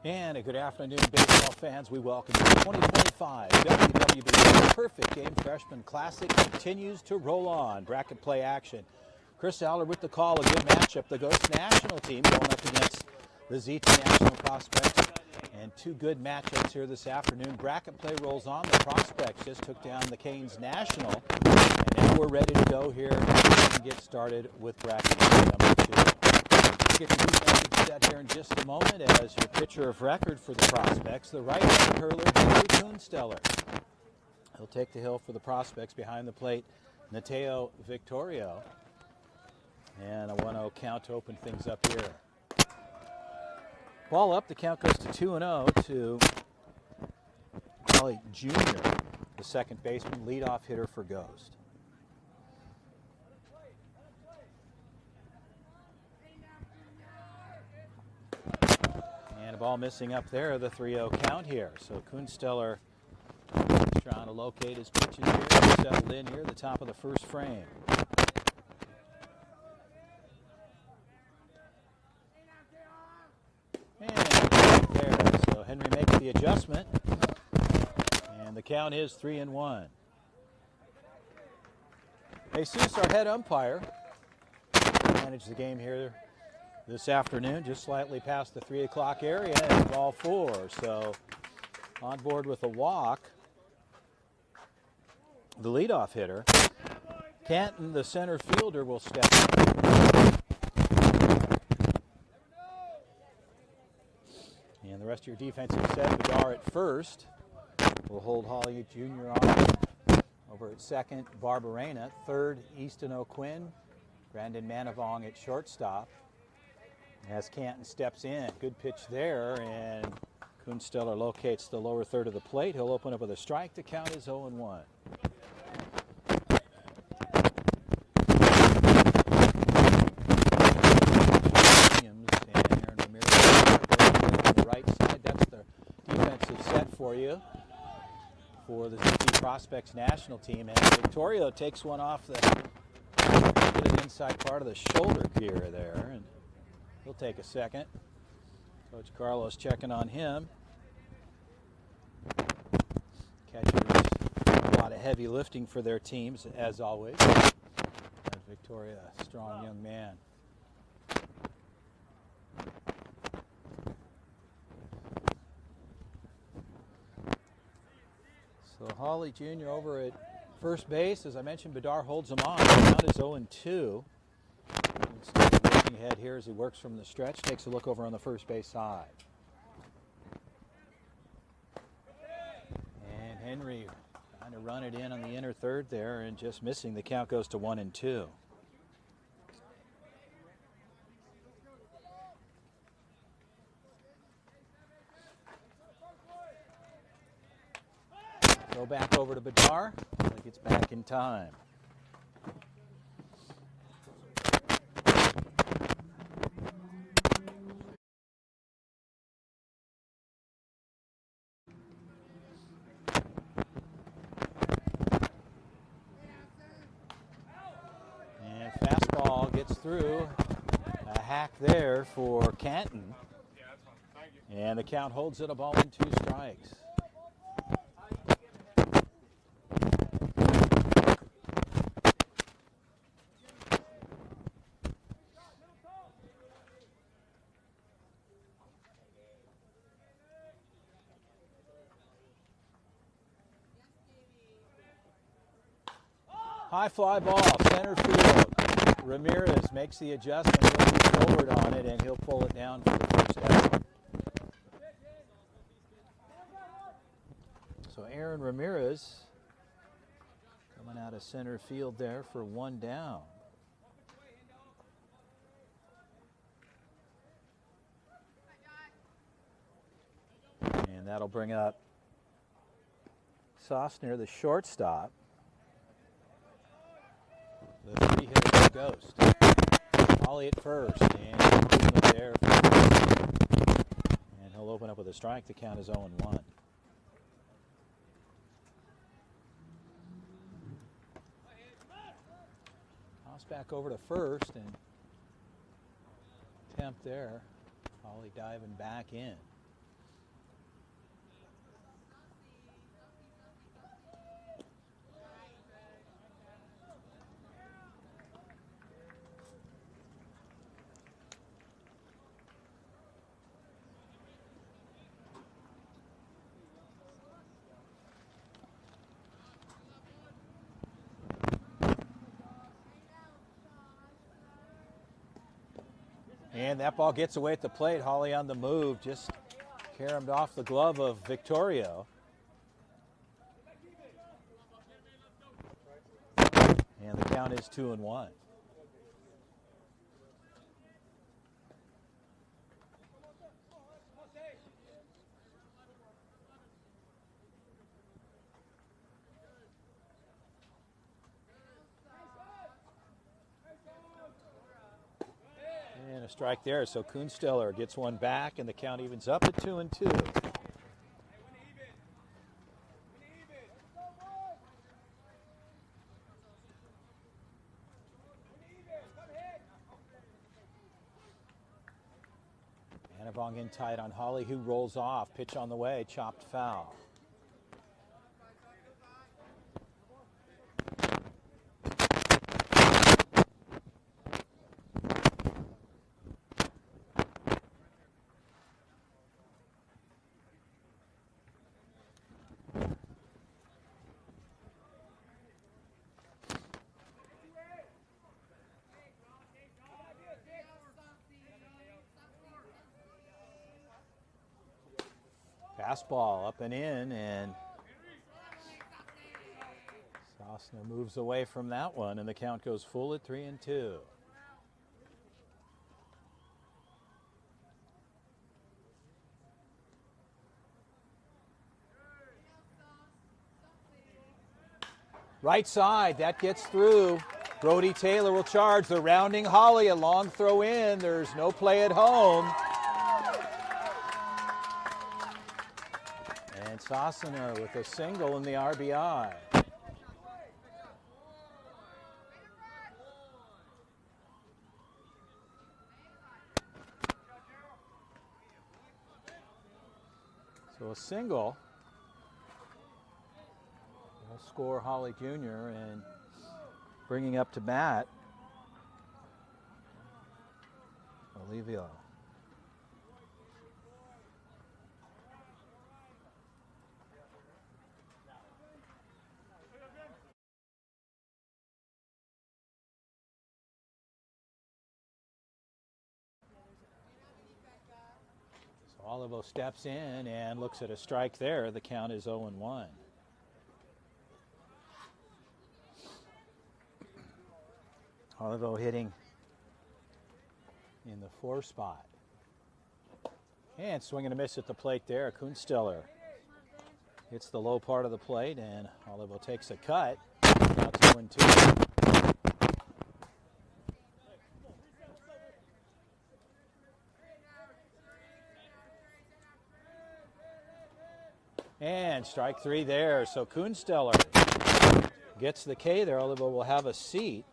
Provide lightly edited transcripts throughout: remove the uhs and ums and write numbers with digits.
And a good afternoon, baseball fans. We welcome you to 2025 WWBA Perfect Game Freshman Classic continues to roll on. Bracket play action. Chris Aller with the call. A good matchup. The Ghost National team going up against the ZT National Prospects. And two good matchups here this afternoon. Bracket play rolls on. The Prospects just took down the Canes National. And now we're ready to go here and get started with bracket play number 2. Get the defensive set here in just a moment as your pitcher of record for the Prospects, the right-handed hurler, Henry Kuhnsteller. He'll take the hill for the Prospects. Behind the plate, Nateo Victorio. And a 1-0 count to open things up here. Ball up, the count goes to 2-0 to Holly Jr., the second baseman, leadoff hitter for Ghost. And a ball missing up there, the 3-0 count here. So Kuhnsteller trying to locate his pitches here, settled in here, the top of the first frame. And there, so Henry makes the adjustment, and the count is 3-1. Jesus, our head umpire, managed the game here this afternoon, just slightly past the 3 o'clock area, and ball 4. So on board with a walk, the leadoff hitter. Canton, the center fielder, will step in. And the rest of your defensive set, Bedar at first. We'll hold Holly Jr. on. Over at second, Barbarena. Third, Easton O'Quinn. Brandon Manavong at shortstop. As Canton steps in, good pitch there, and Kuhnsteller locates the lower third of the plate. He'll open up with a strike. The count is 0-1. Williams and Aaron Ramirez on the right side. That's the defensive set for you for the ZT Prospects national team. And Victorio takes one off the inside part of the shoulder gear there, and he'll take a second. Coach Carlos checking on him. Catchers, a lot of heavy lifting for their teams, as always. And Victoria, a strong young man. So Holly Jr. over at first base. As I mentioned, Bedar holds him on. The count is 0-2. Looking ahead here as he works from the stretch, takes a look over on the first base side. And Henry trying to run it in on the inner third there and just missing. The count goes to 1-2. Go back over to Bedar. He gets back in time. Gets through, a hack there for Canton, and the count holds it, a ball and 2 strikes. High fly ball, center field. Ramirez makes the adjustment, he'll be forward on it, and he'll pull it down for the first out. So Aaron Ramirez coming out of center field there for 1 down. And that'll bring up Sosner, the shortstop. The 3 hitter for Ghost. Holly at first, and there. And he'll open up with a strike. The count is 0-1. Toss back over to first, and attempt there. Holly diving back in. And that ball gets away at the plate. Hawley on the move, just caromed off the glove of Victorio. And the count is 2-1. And a strike there, so Kuhnstiller gets one back, and the count evens up at 2-2. Annavong in tight on Hawley, who rolls off. Pitch on the way, chopped foul. Fastball up and in, and Sosna moves away from that one, and the count goes full at 3-2. Right side, that gets through. Brody Taylor will charge. The rounding Hawley, a long throw in. There's no play at home. And Sossener with a single in the RBI. So a single will score Hawley Jr. and bringing up to bat Olivio. Olivo steps in and looks at a strike there. The count is 0-1. Olivo hitting in the 4 spot. And swing and a miss at the plate there. Kuhnstiller hits the low part of the plate, and Olivo takes a cut. Now 2-2. And strike 3 there. So Kuhnstiller gets the K there. Olivo will have a seat.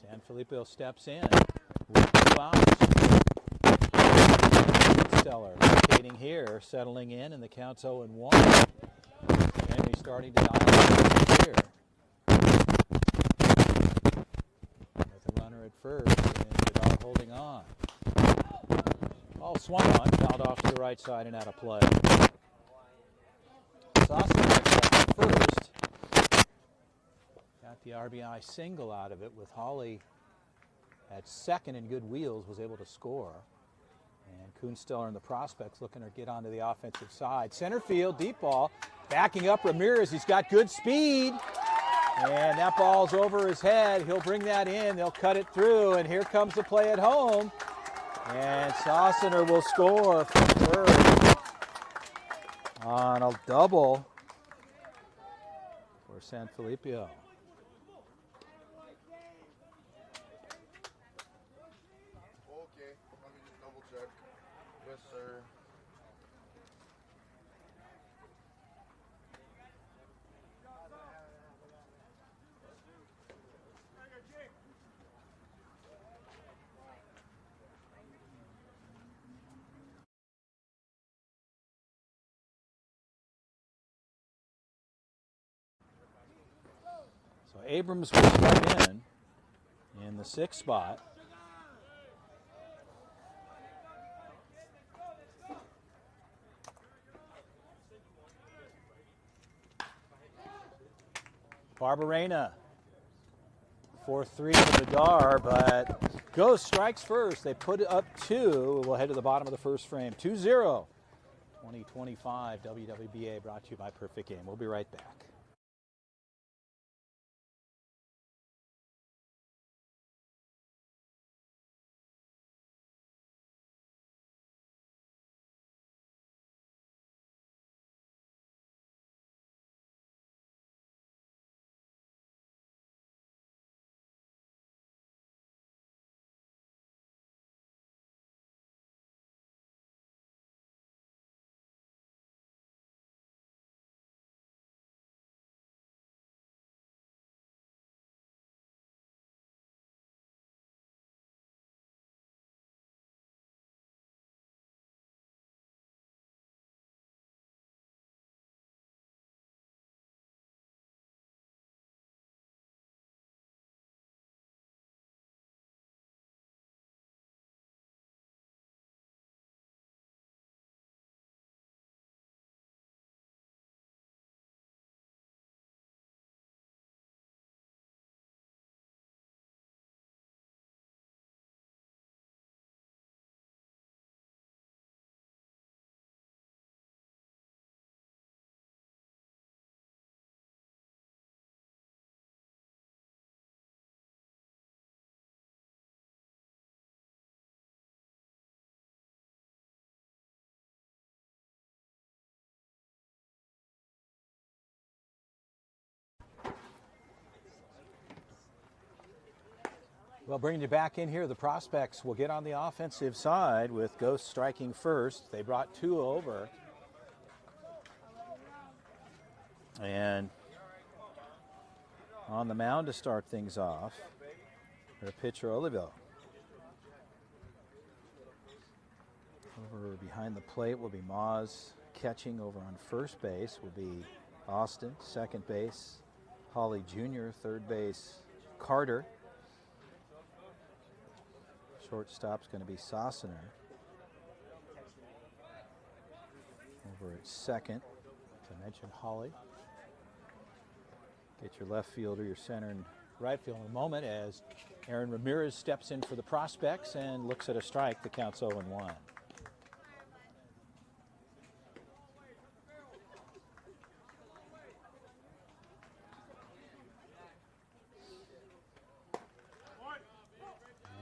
Sanfilippo steps in with 2 outs. Kuhnstiller locating here, settling in, and the count's 0-1. Henry starting to dial here with a runner at first, and Vidal holding on. Ball swung on, fouled off to the right side and out of play. Sosna at first. Got the RBI single out of it with Hawley at second, and good wheels was able to score. And Kuhnstiller and the prospects looking to get onto the offensive side. Center field, deep ball. Backing up Ramirez, he's got good speed. And that ball's over his head. He'll bring that in, they'll cut it through, and here comes the play at home. And Sossener will score from third on a double for Sanfilippo. Okay, let me just double check. Yes, sir. So Abrams will start in the 6th spot. Barberena. 4-3 to Bedard, but Ghost strikes first. They put it up 2. We'll head to the bottom of the first frame. 2-0. 2025 WWBA brought to you by Perfect Game. We'll be right back. Well, bringing you back in here, the prospects will get on the offensive side with Ghost striking first. They brought 2 over. And on the mound to start things off, their pitcher, Olivia. Over behind the plate will be Moz. Catching over on first base will be Austin. Second base, Holly Jr. Third base, Carter. Shortstop's going to be Sossener. Over at second, to mention Holly. Get your left fielder, your center, and right field in a moment as Aaron Ramirez steps in for the prospects and looks at a strike. The count's 0-1.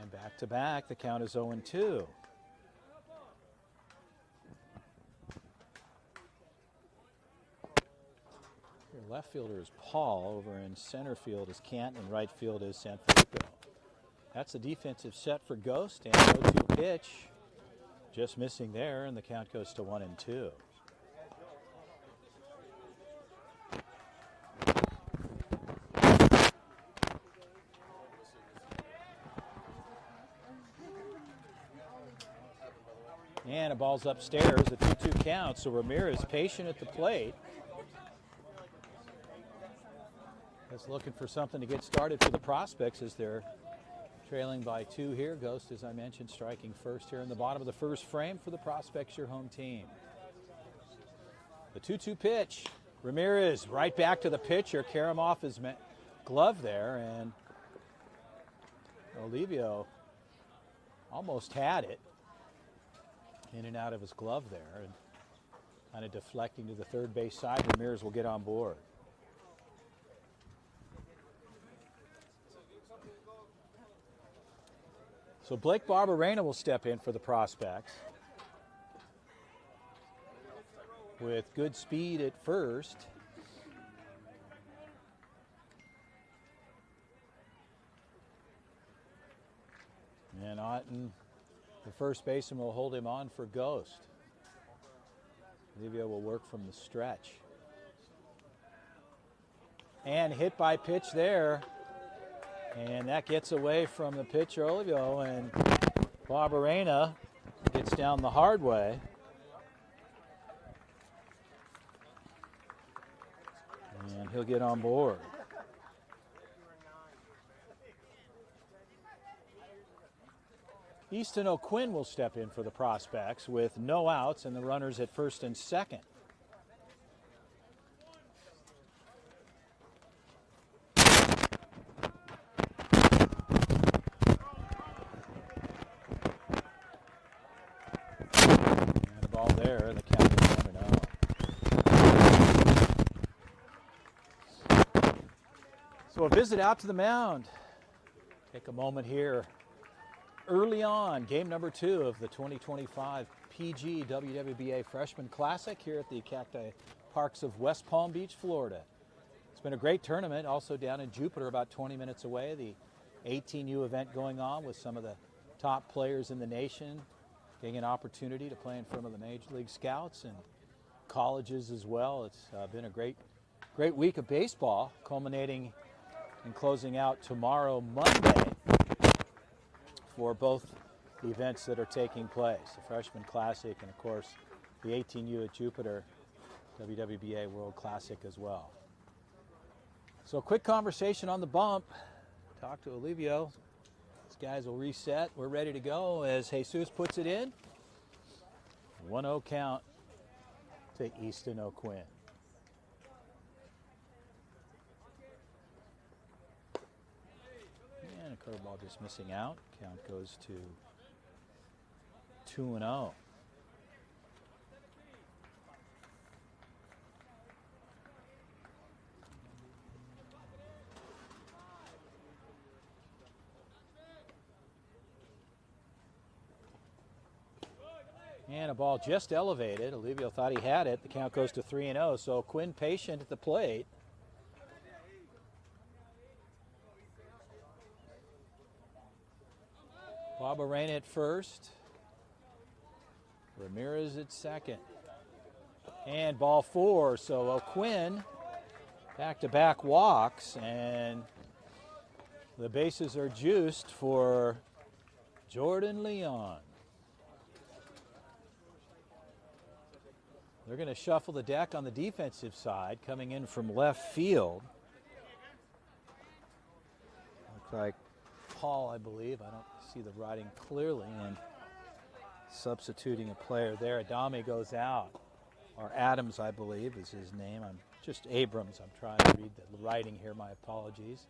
Back to back, the count is 0-2. Your left fielder is Paul, over in center field is Canton, and right field is Sanfilippo. That's the defensive set for Ghost, and 0-2 pitch. Just missing there, and the count goes to 1-2. And a ball's upstairs, a 2-2 count, so Ramirez patient at the plate. Just looking for something to get started for the prospects as they're trailing by 2 here. Ghost, as I mentioned, striking first here in the bottom of the first frame for the prospects, your home team. The 2-2 pitch. Ramirez right back to the pitcher. Karamov his glove there, and Olivio almost had it. In and out of his glove there, and kind of deflecting to the third base side. Ramirez will get on board. So Blake Barberena will step in for the prospects with good speed at first. And Otten, the first baseman, will hold him on for Ghost. Olivio will work from the stretch. And hit by pitch there. And that gets away from the pitcher, Olivio, and Barberena gets down the hard way. And he'll get on board. Easton O'Quinn will step in for the prospects with no outs and the runners at first and second. So a visit out to the mound. Take a moment here early on, game number 2 of the 2025 PG WWBA Freshman Classic here at the Cacti Parks of West Palm Beach, Florida. It's been a great tournament, also down in Jupiter, about 20 minutes away. The 18U event going on with some of the top players in the nation, getting an opportunity to play in front of the Major League Scouts and colleges as well. It's been a great week of baseball, culminating and closing out tomorrow, Monday, for both the events that are taking place, the Freshman Classic and, of course, the 18U at Jupiter WWBA World Classic as well. So a quick conversation on the bump. Talk to Olivio. These guys will reset. We're ready to go as Jesus puts it in. 1-0 count to Easton O'Quinn. And a curveball just missing out. Count goes to 2-0. And a ball just elevated. Olivio thought he had it. The count goes to 3-0. So Quinn patient at the plate. Barbarena at first. Ramirez at second. And ball 4. So O'Quinn back-to-back walks, and the bases are juiced for Jordan Leon. They're going to shuffle the deck on the defensive side, coming in from left field. Looks like Paul, I believe. I don't see the writing clearly. And substituting a player there. Adame goes out. Or Adams, I believe, is his name. I'm just Abrams. I'm trying to read the writing here. My apologies.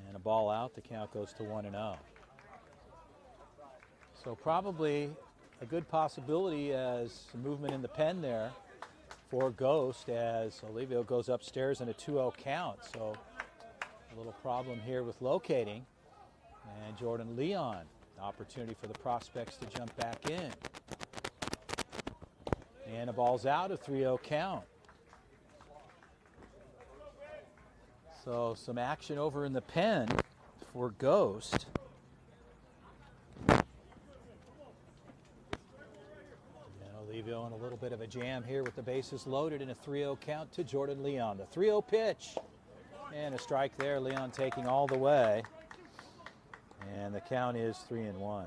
And a ball out. The count goes to 1-0. So probably a good possibility as movement in the pen there for Ghost as Olivio goes upstairs in a 2-0 count. So a little problem here with locating. And Jordan Leon, opportunity for the prospects to jump back in. And a ball's out, a 3-0 count. So some action over in the pen for Ghost. Olivio in a little bit of a jam here with the bases loaded in a 3-0 count to Jordan Leon. The 3-0 pitch. And a strike there. Leon taking all the way. And the count is 3-1.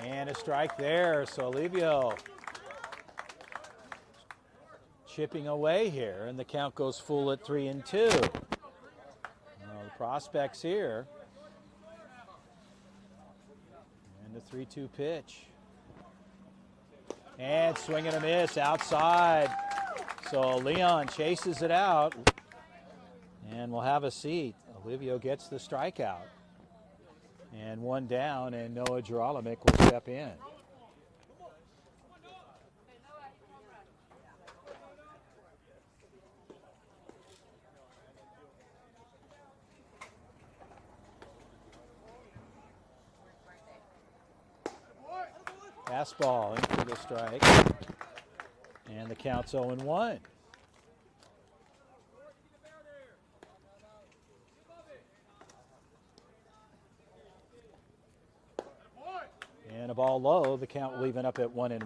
And a strike there. So Olivio chipping away here. And the count goes full at 3-2. Prospects here. And the 3-2 pitch. And swing and a miss outside. So Leon chases it out. And we'll have a seat. Olivio gets the strikeout. And one down, and Noah Geralamick will step in. Fastball in for the strike. And the count's 0-1. And a ball low, the count leaving up at 1-1.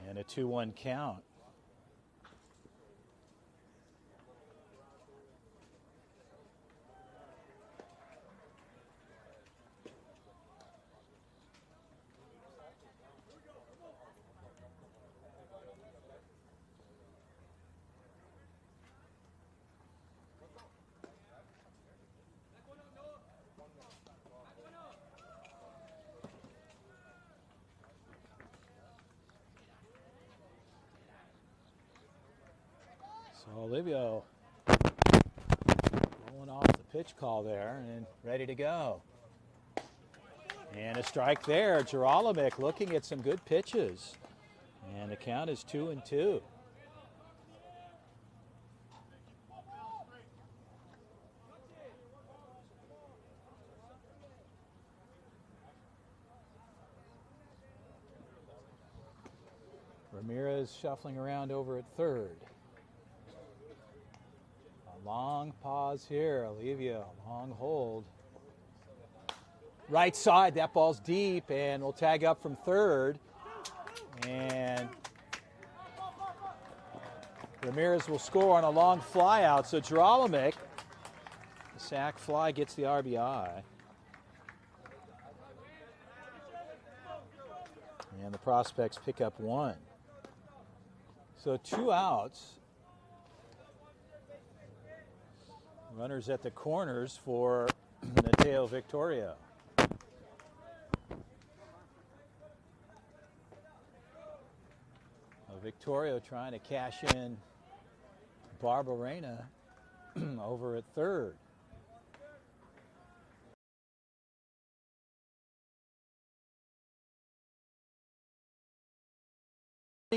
And a 2-1 count. Olivio rolling off the pitch call there and ready to go. And a strike there. Geralamick looking at some good pitches. And the count is 2-2. Ramirez shuffling around over at third. A long pause here. Olivia, long hold. Right side, that ball's deep, and we'll tag up from third. And Ramirez will score on a long fly out. So Geralamick, the sac fly, gets the RBI. And the Prospects pick up one. So 2 outs. Runners at the corners for Mateo Victorio. Victorio trying to cash in Barbarena over at third.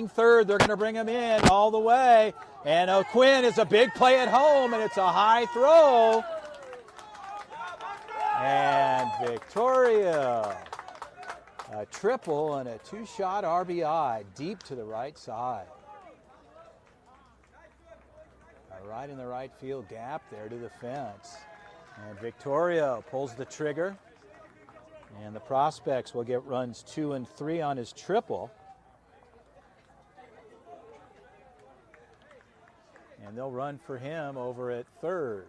Third, they're going to bring him in all the way. And O'Quinn is a big play at home, and it's a high throw. And Victoria, a triple and a 2-shot RBI deep to the right side. Right in the right field gap there to the fence. And Victoria pulls the trigger. And the Prospects will get runs 2 and 3 on his triple. And they'll run for him over at third.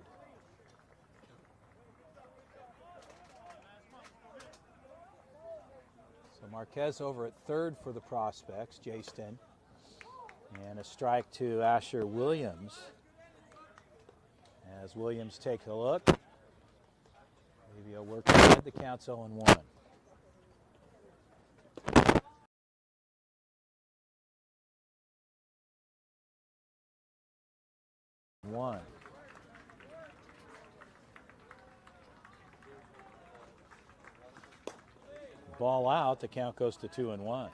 So Marquez over at third for the Prospects, Jaston. And a strike to Asher Williams. As Williams takes a look, maybe he'll work ahead. The count's 0-1. One. Ball out, the count goes to 2-1.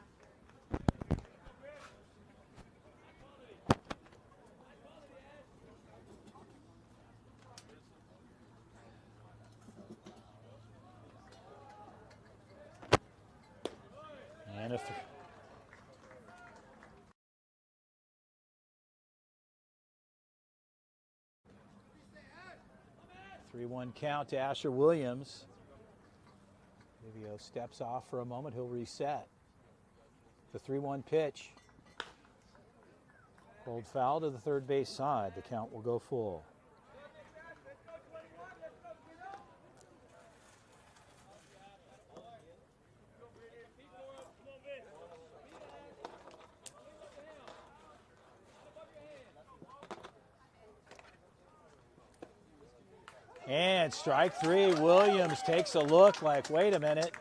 And a 3-1 count to Asher Williams. Livio steps off for a moment. He'll reset. The 3-1 pitch. Pulled foul to the third base side. The count will go full. And strike three. Williams takes a look like, wait a minute.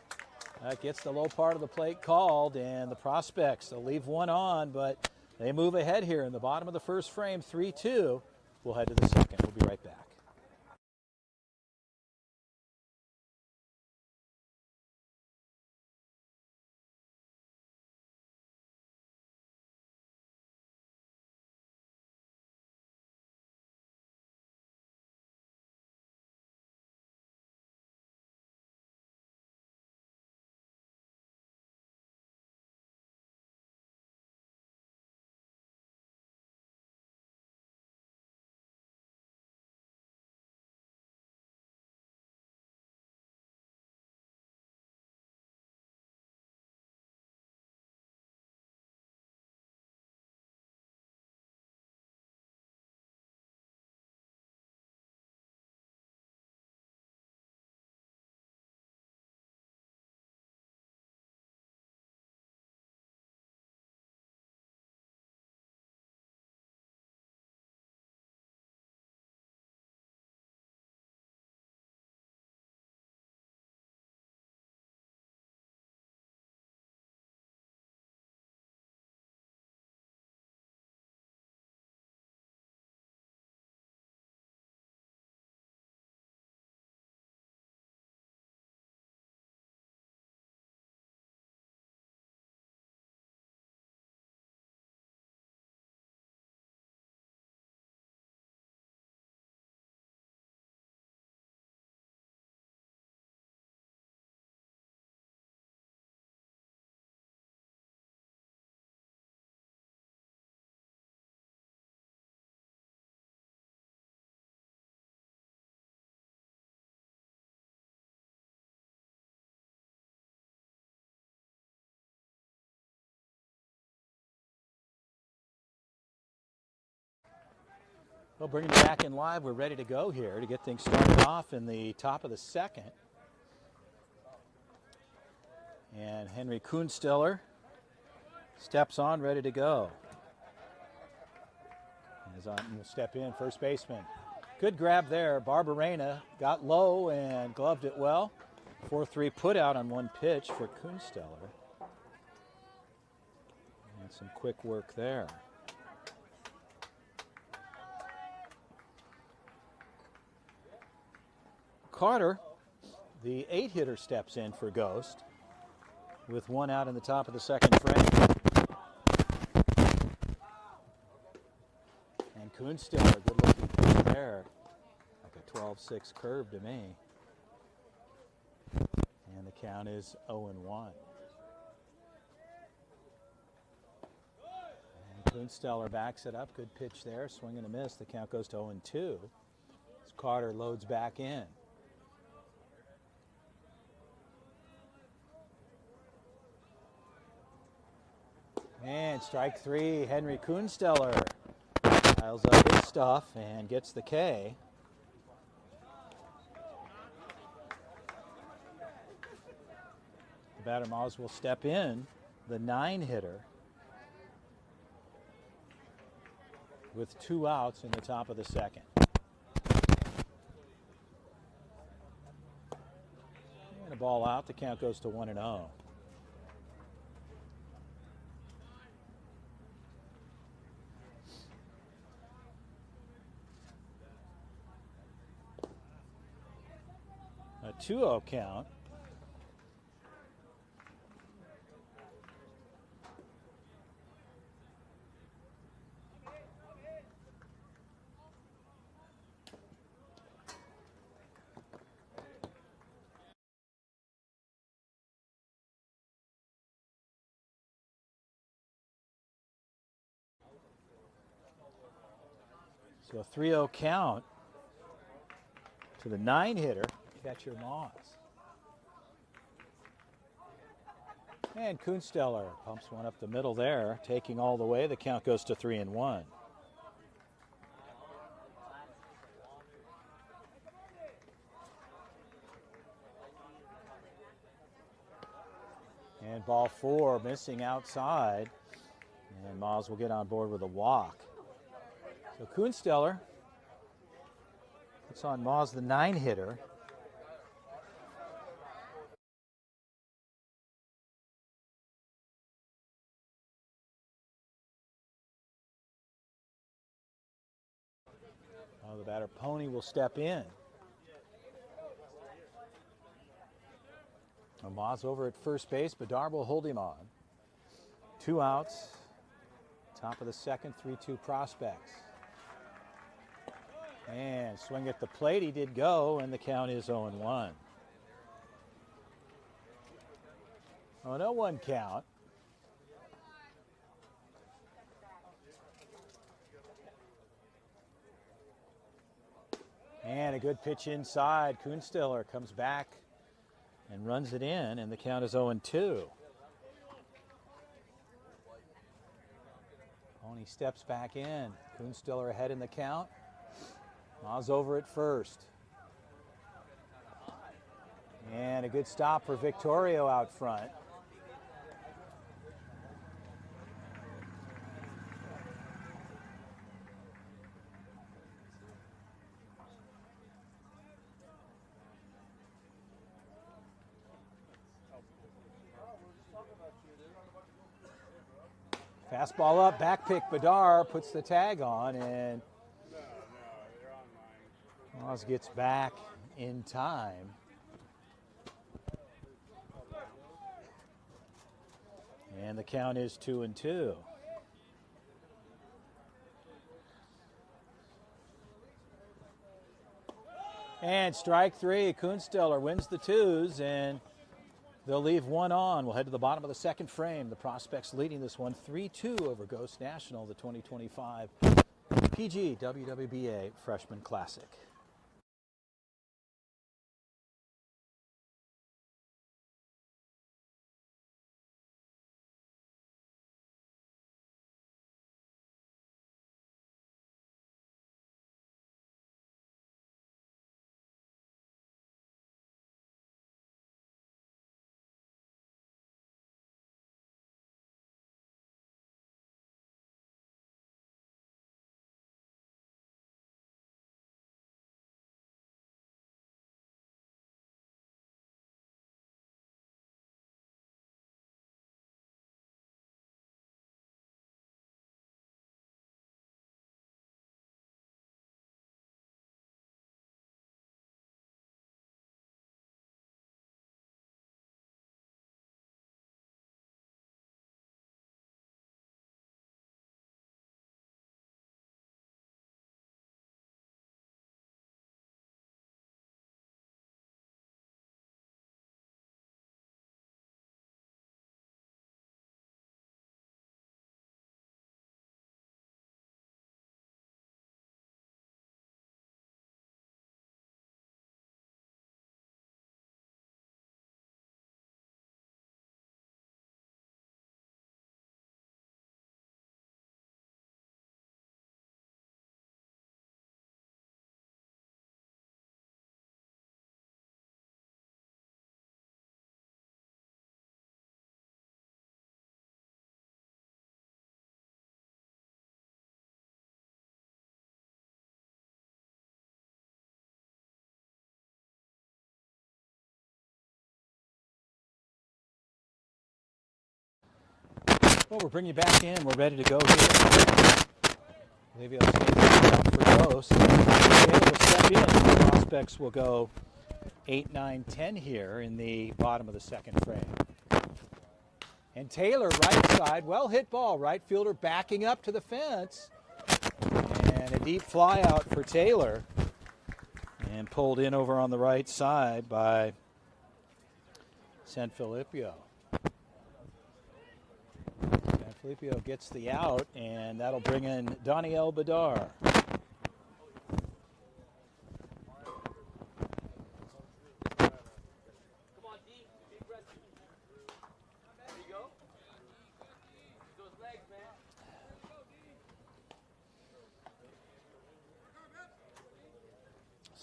That gets the low part of the plate called, and the Prospects, they'll leave one on, but they move ahead here in the bottom of the first frame, 3-2. We'll head to the second. We'll be right back. Well, bringing you back in live, we're ready to go here to get things started off in the top of the second. And Henry Kunstiller steps on, ready to go. As on will step in, first baseman. Good grab there. Barberena got low and gloved it well. 4-3 put out on one pitch for Kunstiller. And some quick work there. Carter, the 8-hitter, steps in for Ghost with one out in the top of the second frame. And Kunstiller, good looking pitch there. Like a 12-6 curve to me. And the count is 0-1. And Kunstiller backs it up. Good pitch there. Swing and a miss. The count goes to 0-2. As Carter loads back in. And strike three, Henry Kunstiller piles up his stuff and gets the K. The batter Moz will step in, the 9-hitter, with 2 outs in the top of the second. And a ball out, the count goes to 1-0. A 2-0 count. So a 3-0 count to the 9-hitter, catcher Moz. And Kunstiller pumps one up the middle there, taking all the way. The count goes to 3-1. And ball 4 missing outside. And Moz will get on board with a walk. So Kunstiller puts on Moz, the 9-hitter. Oh, the batter Pony will step in. Moz over at first base. Bedard will hold him on. 2 outs. Top of the second, 3-2 prospects. And swing at the plate, he did go, and the count is 0-1. Oh, no 1 count. And a good pitch inside. Kunstiller comes back and runs it in, and the count is 0-2. Pony steps back in. Kunstiller ahead in the count. Moz over at first. And a good stop for Victorio out front. Fastball up, back pick. Bedard puts the tag on, and Moz gets back in time. And the count is 2-2. And strike 3. Kunstiller wins the 2s, and they'll leave 1 on. We'll head to the bottom of the second frame. The Prospects leading this one 3-2 over Ghost National, the 2025 PG WWBA Freshman Classic. Well, we're bringing you back in. We're ready to go here. Olivio stays out for Ghost. Taylor will step in. The Prospects will go 8, 9, 10 here in the bottom of the second frame. And Taylor, right side, well hit ball. Right fielder backing up to the fence. And a deep fly out for Taylor. And pulled in over on the right side by Sanfilippo. Sanfilippo gets the out, and that'll bring in Daniel Bedard.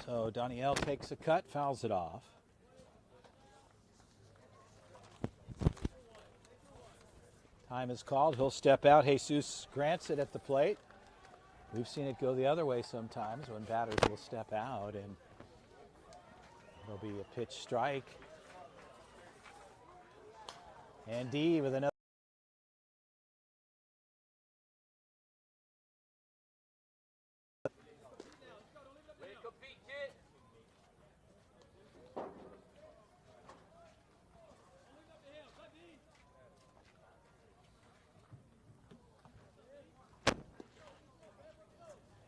So Daniel takes a cut, fouls it off. Time is called. He'll step out. Jesus grants it at the plate. We've seen it go the other way sometimes when batters will step out, and there'll be a pitch strike. And D with another.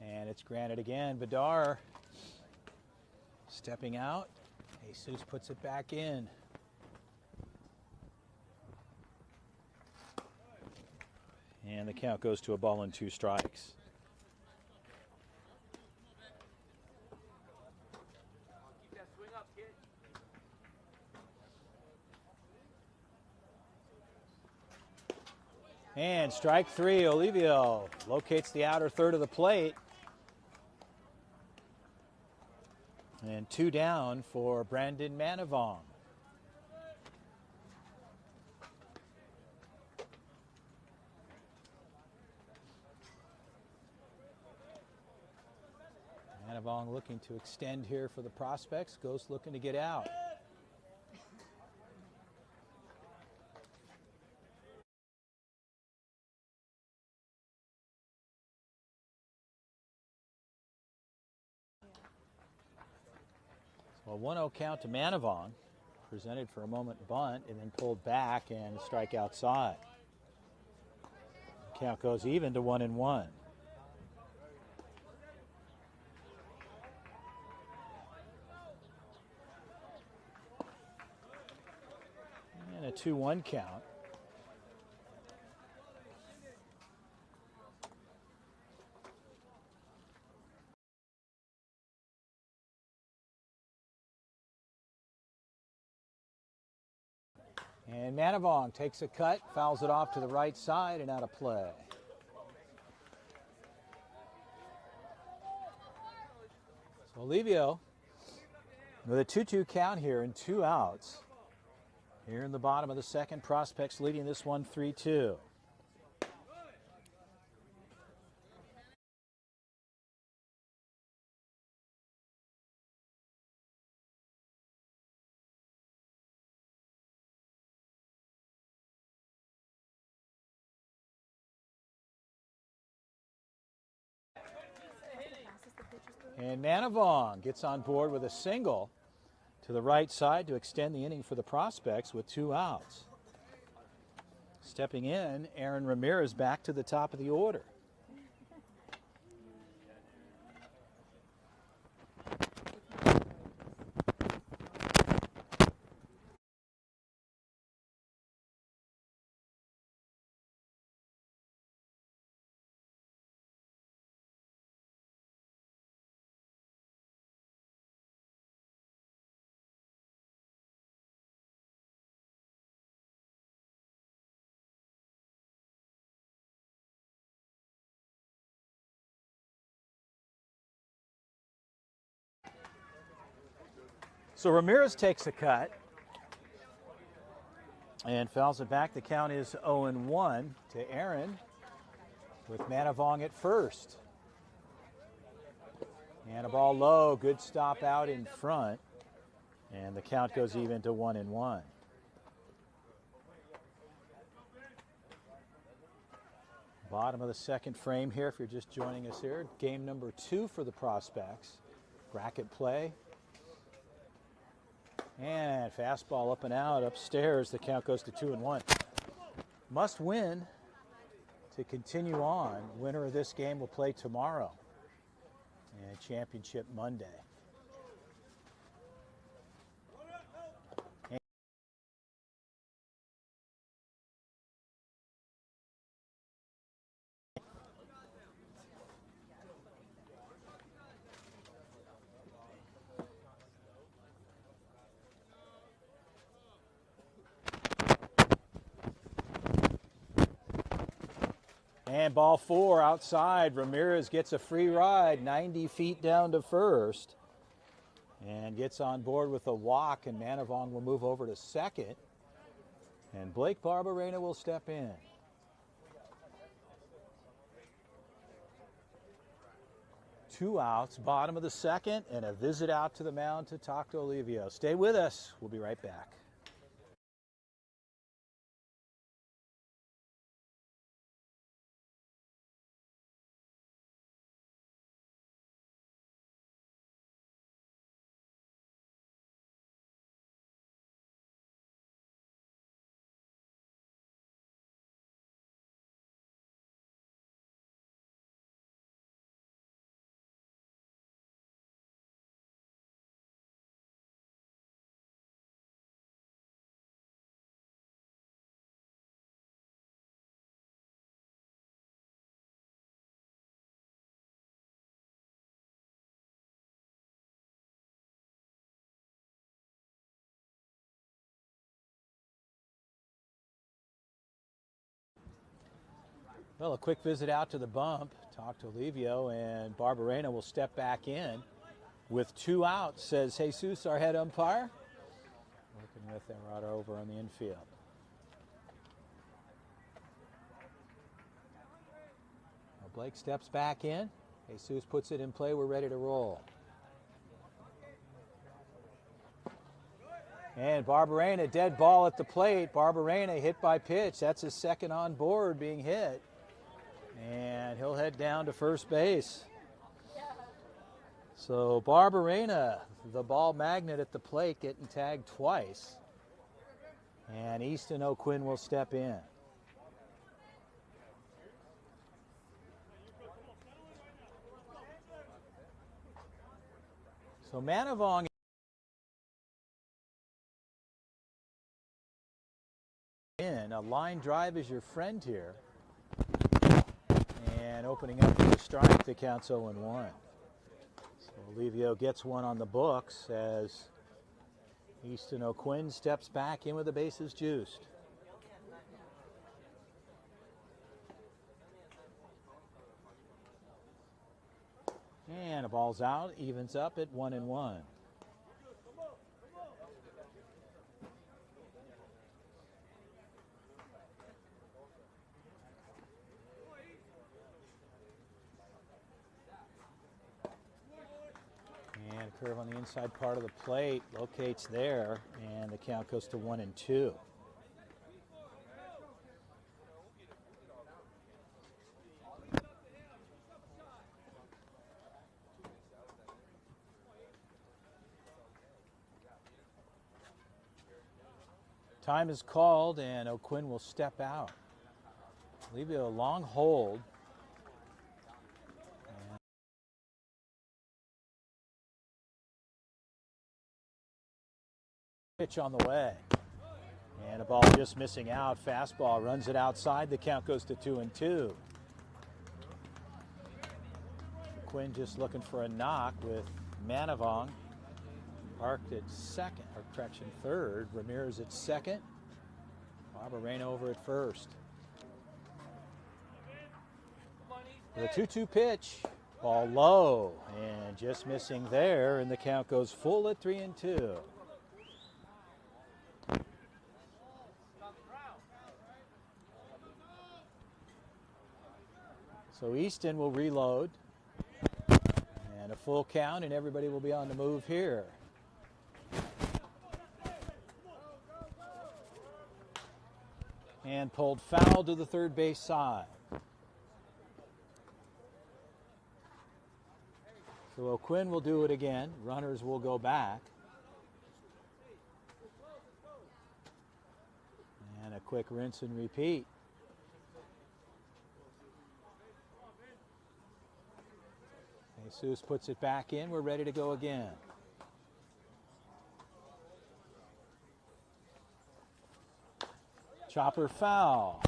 And it's granted again. Bedard stepping out. Jesus puts it back in. And the count goes to a ball and 2 strikes. And strike 3, Olivio locates the outer third of the plate. And 2 down for Brandon Manavong. Manavong looking to extend here for the Prospects. Ghost looking to get out. So a 1-0 count to Manavong. Presented for a moment bunt and then pulled back and a strike outside. The count goes even to 1-1. And a 2-1 count. And Manavong takes a cut, fouls it off to the right side and out of play. So Olivio with a 2-2 count here and 2 outs. Here in the bottom of the second, Prospects leading this one 3-2. And Manavong gets on board with a single to the right side to extend the inning for the Prospects with 2 outs. Stepping in, Aaron Ramirez back to the top of the order. So Ramirez takes a cut and fouls it back. The count is 0-1 to Aaron with Manavong at first. And a ball low, good stop out in front. And the count goes even to 1-1. Bottom of the second frame here, if you're just joining us here. Game number 2 for the Prospects. Bracket play. And fastball up and out, upstairs. The count goes to 2-1. Must win to continue on. Winner of this game will play tomorrow. And championship Monday. And ball 4 outside. Ramirez gets a free ride 90 feet down to first and gets on board with a walk, and Manavong will move over to second, and Blake Barberena will step in. Two outs, bottom of the second, and a visit out to the mound to Tocto Olivio. Stay with us. We'll be right back. Well, a quick visit out to the bump. Talk to Olivio, and Barberena will step back in with 2 outs, says Jesus, our head umpire. Working with Emirata over on the infield. Well, Blake steps back in. Jesus puts it in play. We're ready to roll. And Barberena, dead ball at the plate. Barberena hit by pitch. That's his second on board being hit. And he'll head down to first base. So Barberena, the ball magnet at the plate, getting tagged twice. And Easton O'Quinn will step in. So Manavong in. A line drive is your friend here. And opening up for a strike, the count's 0-1. So Olivio gets one on the books as Easton O'Quinn steps back in with the bases juiced. And a ball's out, evens up at 1-1. And a curve on the inside part of the plate, locates there, and the count goes to 1-2. Time is called, and O'Quinn will step out. Olivio, a long hold. Pitch on the way. And a ball just missing out. Fastball runs it outside. The count goes to 2-2. O'Quinn just looking for a knock with Manavong parked at second, or correction, third. Ramirez at second. Barberena over at first. The 2-2 pitch. Ball low and just missing there, and the count goes full at 3-2. So Easton will reload. And a full count, and everybody will be on the move here. And pulled foul to the third base side. So O'Quinn will do it again. Runners will go back. And a quick rinse and repeat. Jesus puts it back in. We're ready to go again. Chopper foul.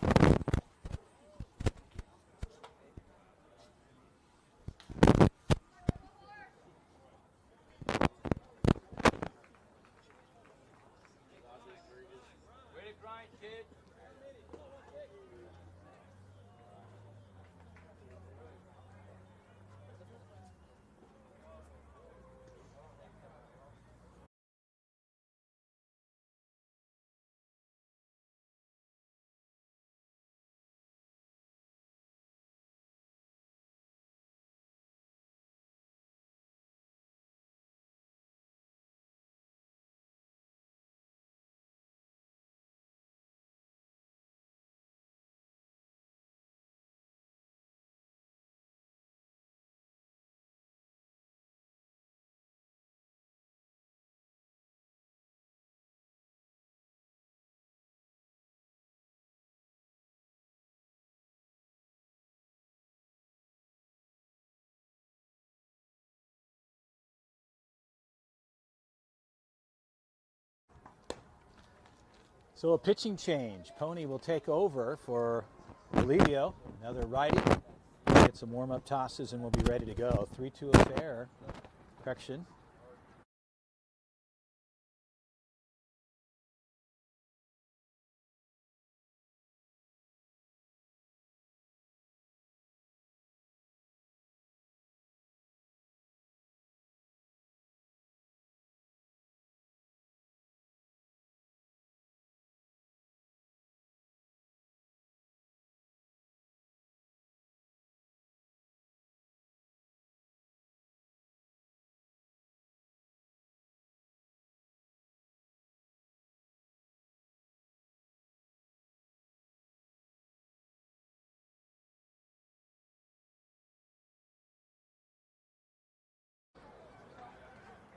So a pitching change. Pony will take over for Olivio, another righty. Get some warm-up tosses and we'll be ready to go. 3-2 affair. Correction.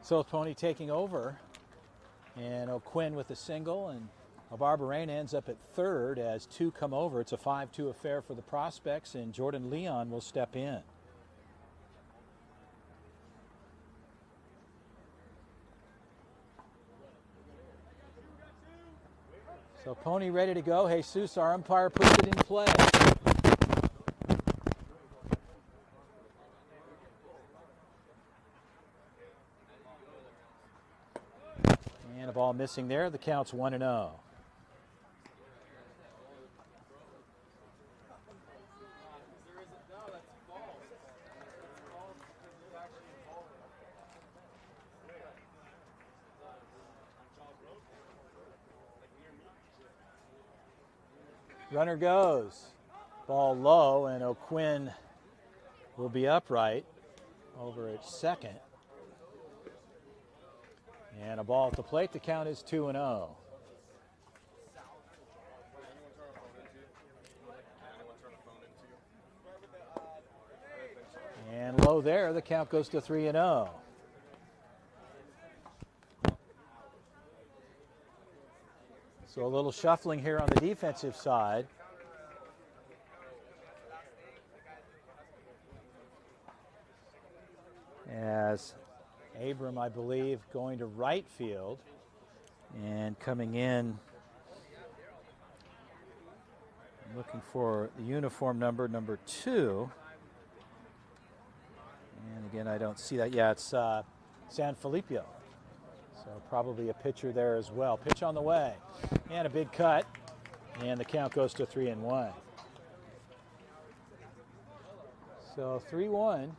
So Pony taking over, and O'Quinn with a single, and Barberena ends up at third as two come over. It's a 5-2 affair for the Prospects, and Jordan Leon will step in. So Pony ready to go. Jesus, our umpire, puts it in play. And a ball missing there. The count's 1-0. Runner goes. Ball low, and O'Quinn will be upright over at second. And a ball at the plate. The count is 2-0. And low there. The count goes to 3-0. So a little shuffling here on the defensive side. As Abram, I believe, going to right field and coming in looking for the uniform number 2. And again, I don't see that. Yeah, it's San Filippo. So probably a pitcher there as well. Pitch on the way. And a big cut. And the count goes to 3-1. So 3-1.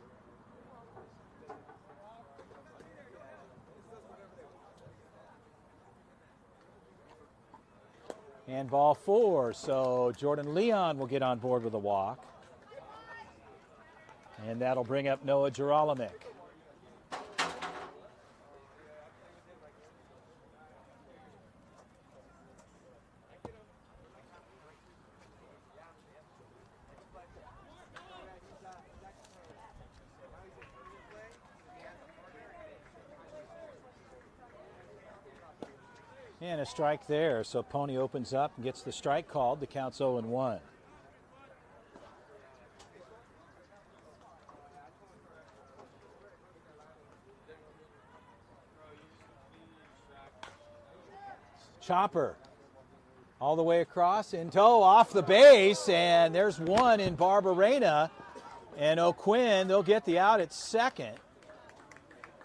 And ball 4. So Jordan Leon will get on board with a walk. And that'll bring up Noah Gerolamic. And a strike there, so Pony opens up and gets the strike called. The count's 0-1. Chopper all the way across in tow off the base, and there's one in Barberena. And O'Quinn, they'll get the out at second.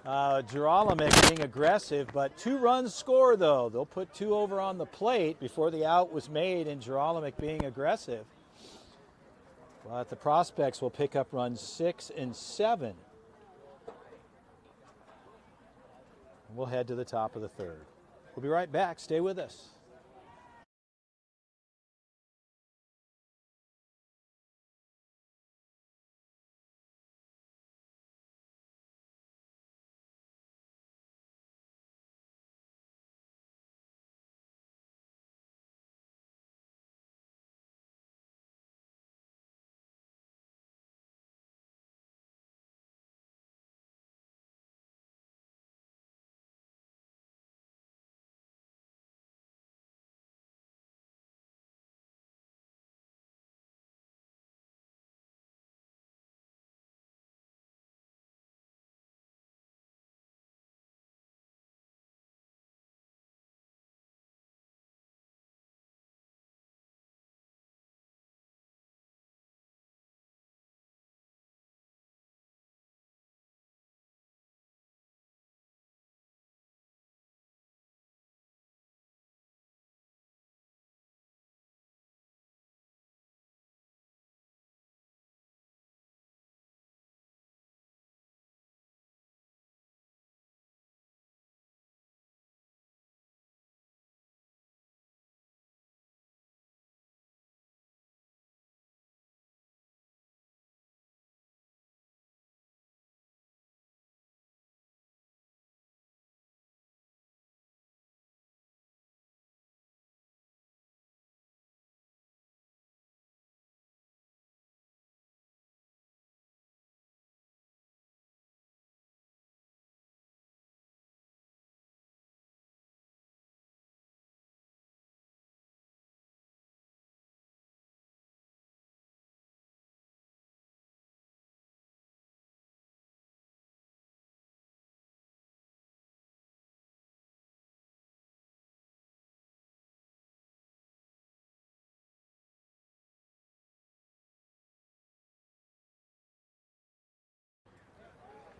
Geralamick being aggressive, but 2 runs score though. They'll put 2 over on the plate before the out was made, and Geralamick being aggressive. But the Prospects will pick up runs 6 and 7. We'll head to the top of the third. We'll be right back. Stay with us.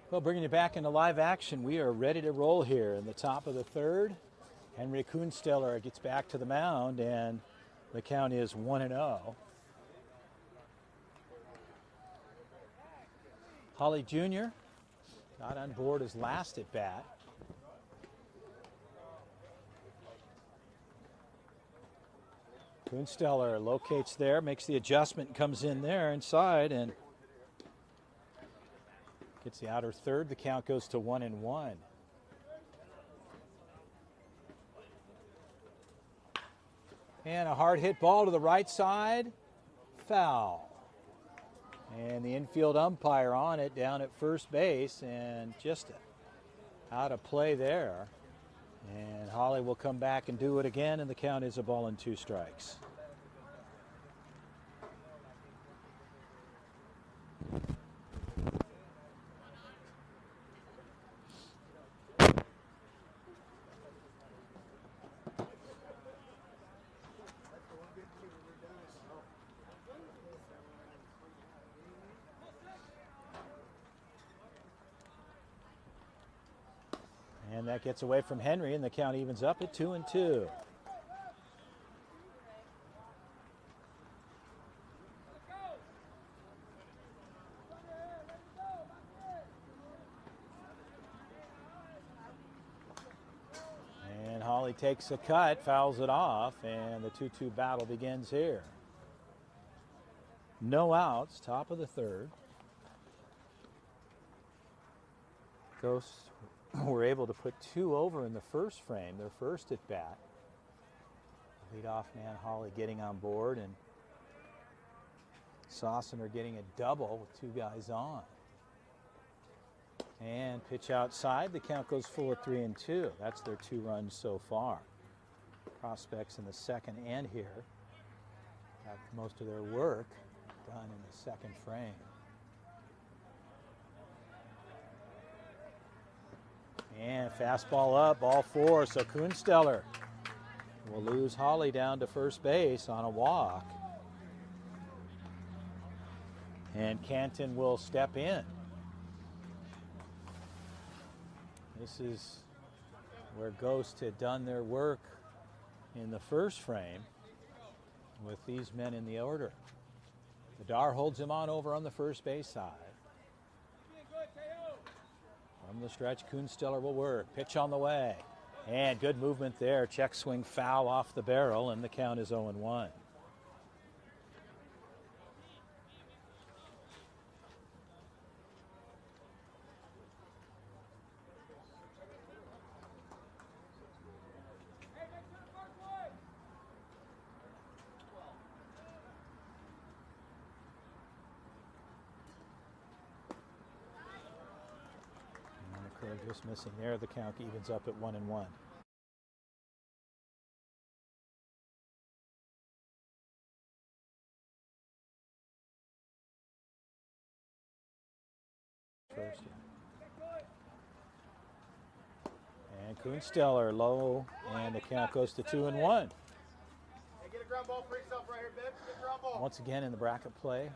Well, bringing you back into live action, we are ready to roll here in the top of the third. Henry Kuhnsteller gets back to the mound, and the count is 1-0. Holly Jr. got on board his last at bat. Kuhnsteller locates there, makes the adjustment, comes in there inside, and gets the outer third. The count goes to 1-1. And a hard hit ball to the right side. Foul. And the infield umpire on it down at first base, and just out of play there. And Holly will come back and do it again, and the count is a ball and 2 strikes. And that gets away from Henry, and the count evens up at 2-2. And Holly takes a cut, fouls it off, and the 2-2 battle begins here. No outs, top of the third. Ghosts were able to put 2 over in the first frame, their first at bat. Leadoff man Holly getting on board, and Saucener getting a double with 2 guys on. And pitch outside, the count goes full at 3-2. That's their 2 runs so far. Prospects in the second and here have most of their work done in the second frame. And fastball up, ball 4. So Kunsteller will lose Holly down to first base on a walk. And Canton will step in. This is where Ghost had done their work in the first frame with these men in the order. Vidar holds him on over on the first base side. From the stretch, Kunsteller will work. Pitch on the way. And good movement there. Check swing foul off the barrel, and the count is 0-1. Just missing there. The count evens up at 1-1. First. And Kunsteller low, and the count goes to 2-1. Hey, get a ground ball for yourself right here, babe. Get a ground ball. Once again in the bracket play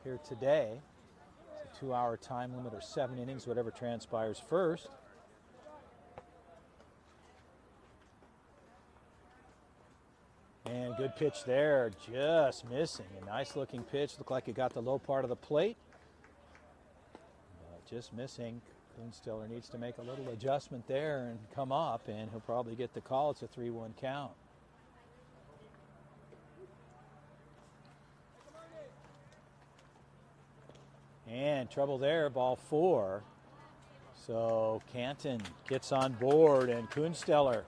here today. 2-hour time limit or 7 innings, whatever transpires first. And good pitch there, just missing. A nice looking pitch, looked like it got the low part of the plate. But just missing. Kunsteller needs to make a little adjustment there and come up, and he'll probably get the call. It's a 3-1 count. And trouble there, ball 4. So Canton gets on board, and Kunsteller.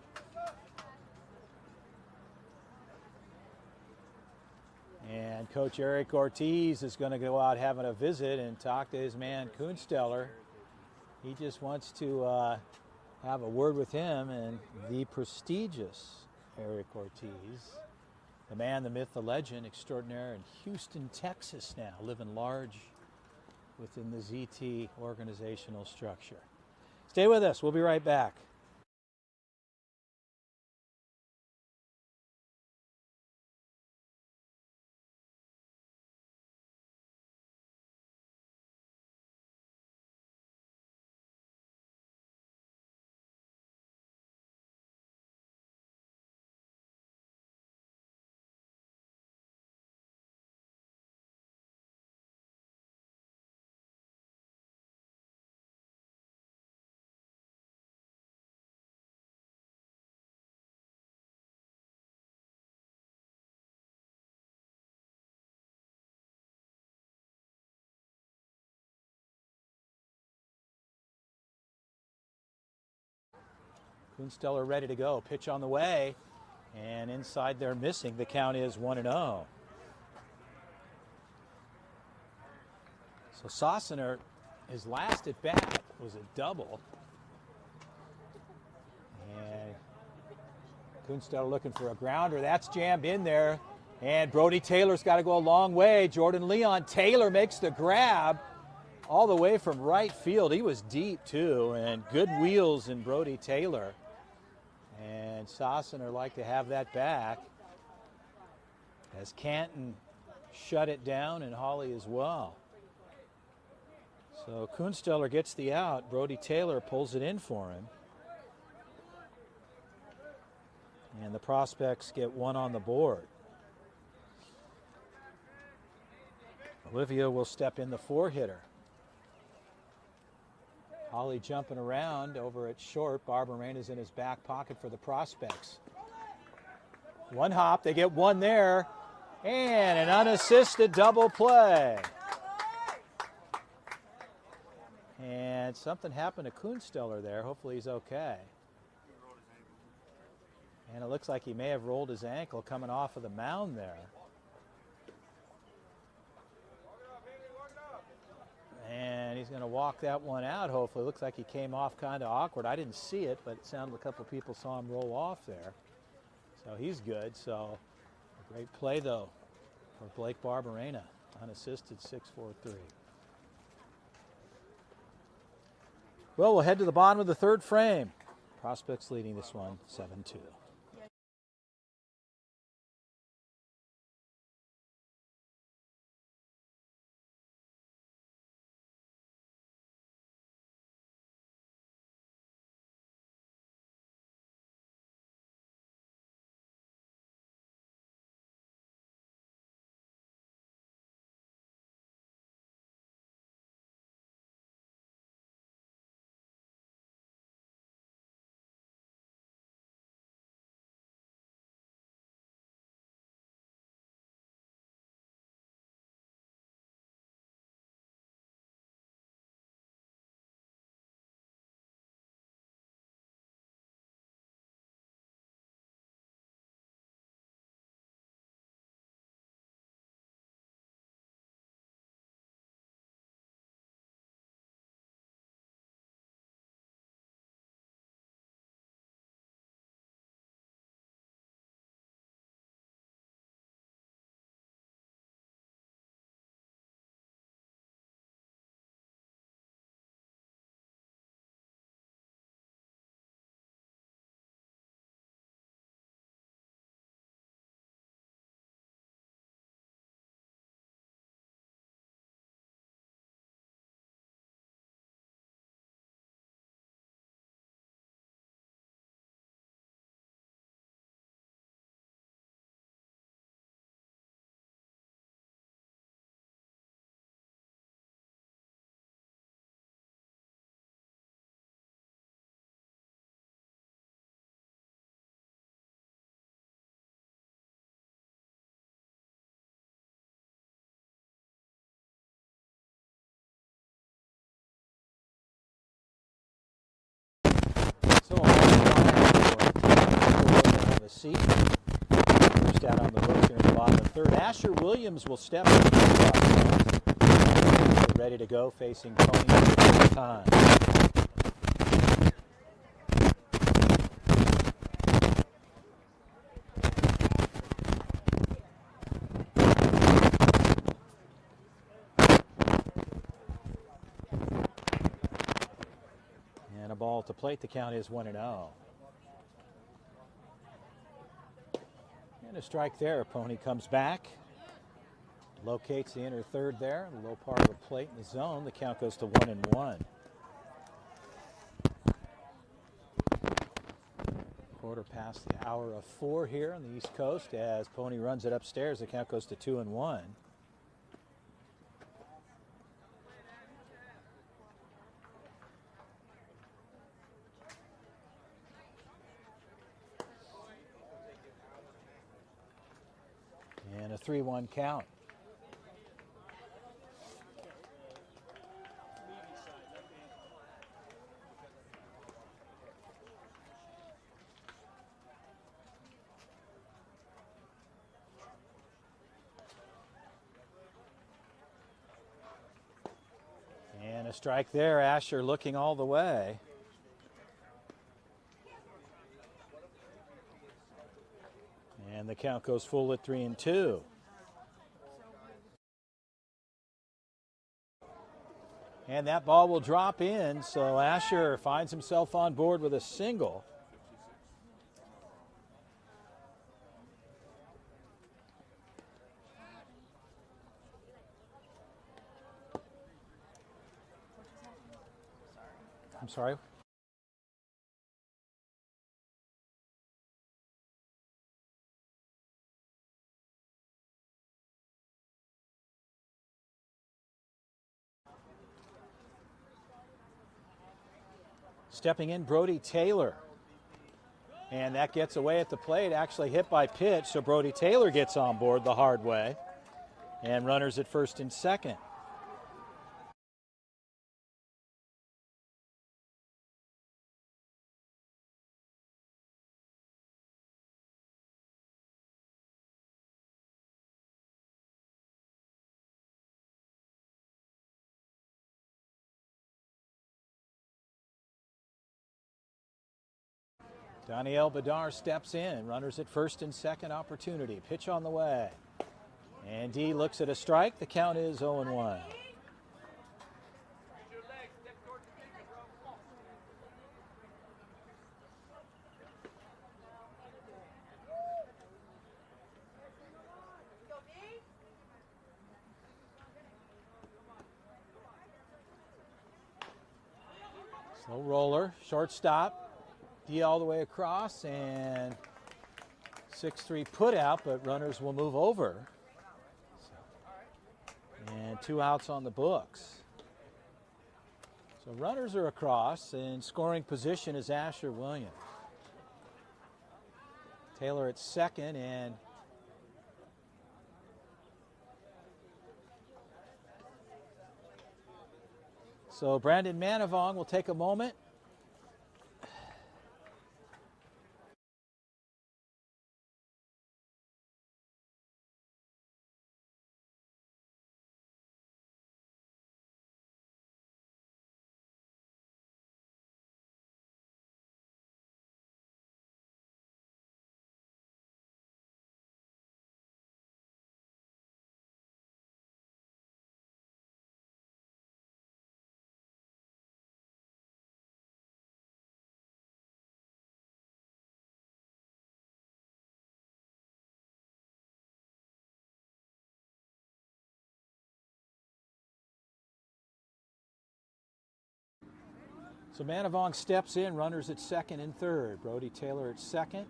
And Coach Eric Ortiz is going to go out having a visit and talk to his man Kunsteller. He just wants to have a word with him, and the prestigious Eric Ortiz, the man, the myth, the legend extraordinaire in Houston, Texas now, living large within the ZT organizational structure. Stay with us. We'll be right back. Kunsteller ready to go. Pitch on the way. And inside they're missing. The count is 1-0. So Sossener, his last at bat was a double. And Kunsteller looking for a grounder. That's jammed in there. And Brody Taylor's got to go a long way. Jordan Leon Taylor makes the grab all the way from right field. He was deep too, and good wheels in Brody Taylor. And Sossener like to have that back as Canton shut it down, and Holly as well. So Kunsteller gets the out. Brody Taylor pulls it in for him. And the prospects get one on the board. Olivia will step in the 4-hitter. Holly jumping around over at short. Barbara Rain is in his back pocket for the prospects. One hop, they get one there, and an unassisted double play. And something happened to Kunsteller there. Hopefully he's okay. And it looks like he may have rolled his ankle coming off of the mound there. And he's going to walk that one out, hopefully. Looks like he came off kind of awkward. I didn't see it, but it sounded like a couple people saw him roll off there. So he's good. So a great play, though, for Blake Barberena. Unassisted 6-4-3. Well, we'll head to the bottom of the third frame. Prospects leading this one 7-2. So a the seat. First out on the hook here in the bottom of the third. Asher Williams will step in. Ready to go, facing Tony for the first time. And a ball to plate. The count is 1-0. And a strike there. Pony comes back. Locates the inner third there, the low part of the plate in the zone. The count goes to 1-1. Quarter past the hour of 4 here on the East Coast as Pony runs it upstairs. The count goes to 2-1. And a 3-1 count. And a strike there. Asher looking all the way. And the count goes full at 3-2. And that ball will drop in, so Asher finds himself on board with a single. I'm sorry? Stepping in, Brody Taylor. And that gets away at the plate, actually hit by pitch, so Brody Taylor gets on board the hard way. And runners at first and second. Daniel Bedard steps in. Runners at first and second, opportunity. Pitch on the way. And D looks at a strike. The count is 0-1. Slow roller, shortstop. D all the way across, and 6-3 put out, but runners will move over. And 2 outs on the books. So runners are across, and scoring position is Asher Williams. Taylor at second, and so Brandon Manavong will take a moment. So Manavong steps in, runners at second and third. Brody Taylor at second.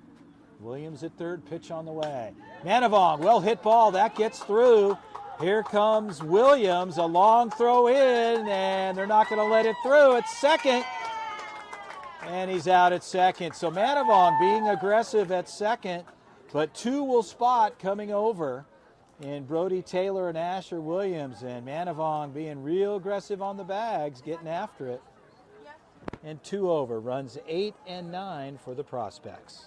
Williams at third, pitch on the way. Manavong, well hit ball, that gets through. Here comes Williams, a long throw in, and they're not going to let it through at second. And he's out at second. So Manavong being aggressive at second, but 2 will spot coming over in Brody Taylor and Asher Williams. And Manavong being real aggressive on the bags, getting after it. And 2 over, runs 8 and 9 for the Prospects.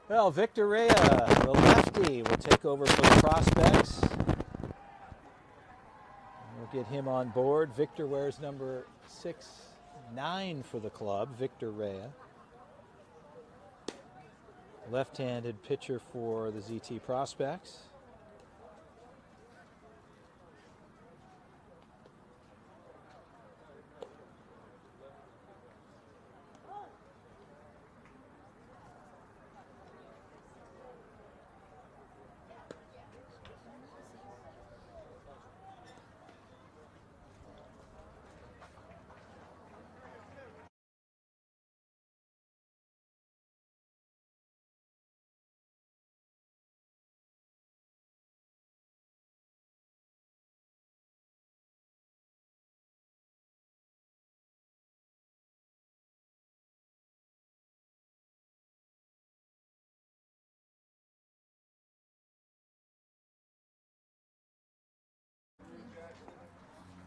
Well, Victor Rea, the lefty, will take over for the Prospects. We'll get him on board. Victor wears number 6-9 for the club, Victor Rea. Left-handed pitcher for the ZT Prospects.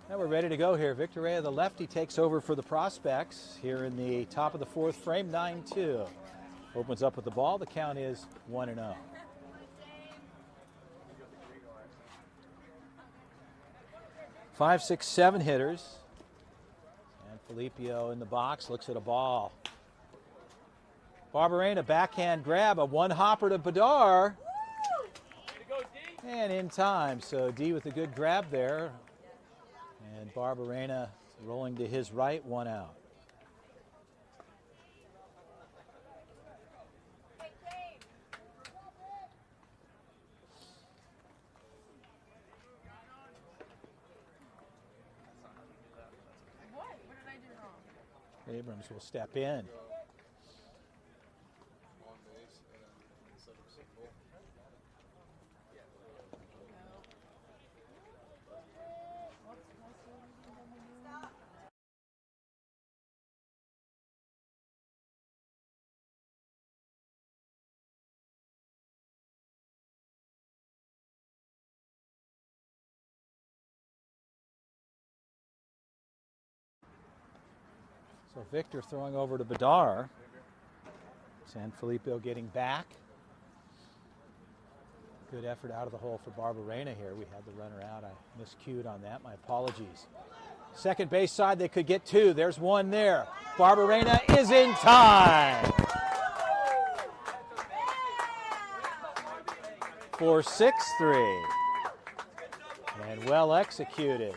Now we're ready to go here. Victor Rea, the lefty, takes over for the Prospects here in the top of the 4th frame, 9-2. Opens up with the ball. The count is 1-0. 5, 6, 7 hitters. And Filipio in the box looks at a ball. Barberena backhand grab, a one hopper to Bedard. And in time, so D with a good grab there. And Barberena rolling to his right, 1 out. Abrams will step in. On base and set up single. So Victor throwing over to Bedard. San Filippo getting back. Good effort out of the hole for Barberena here. We had the runner out. I miscued on that. My apologies. Second base side, they could get 2. There's 1 there. Barberena is in time. For 6-3. And well executed.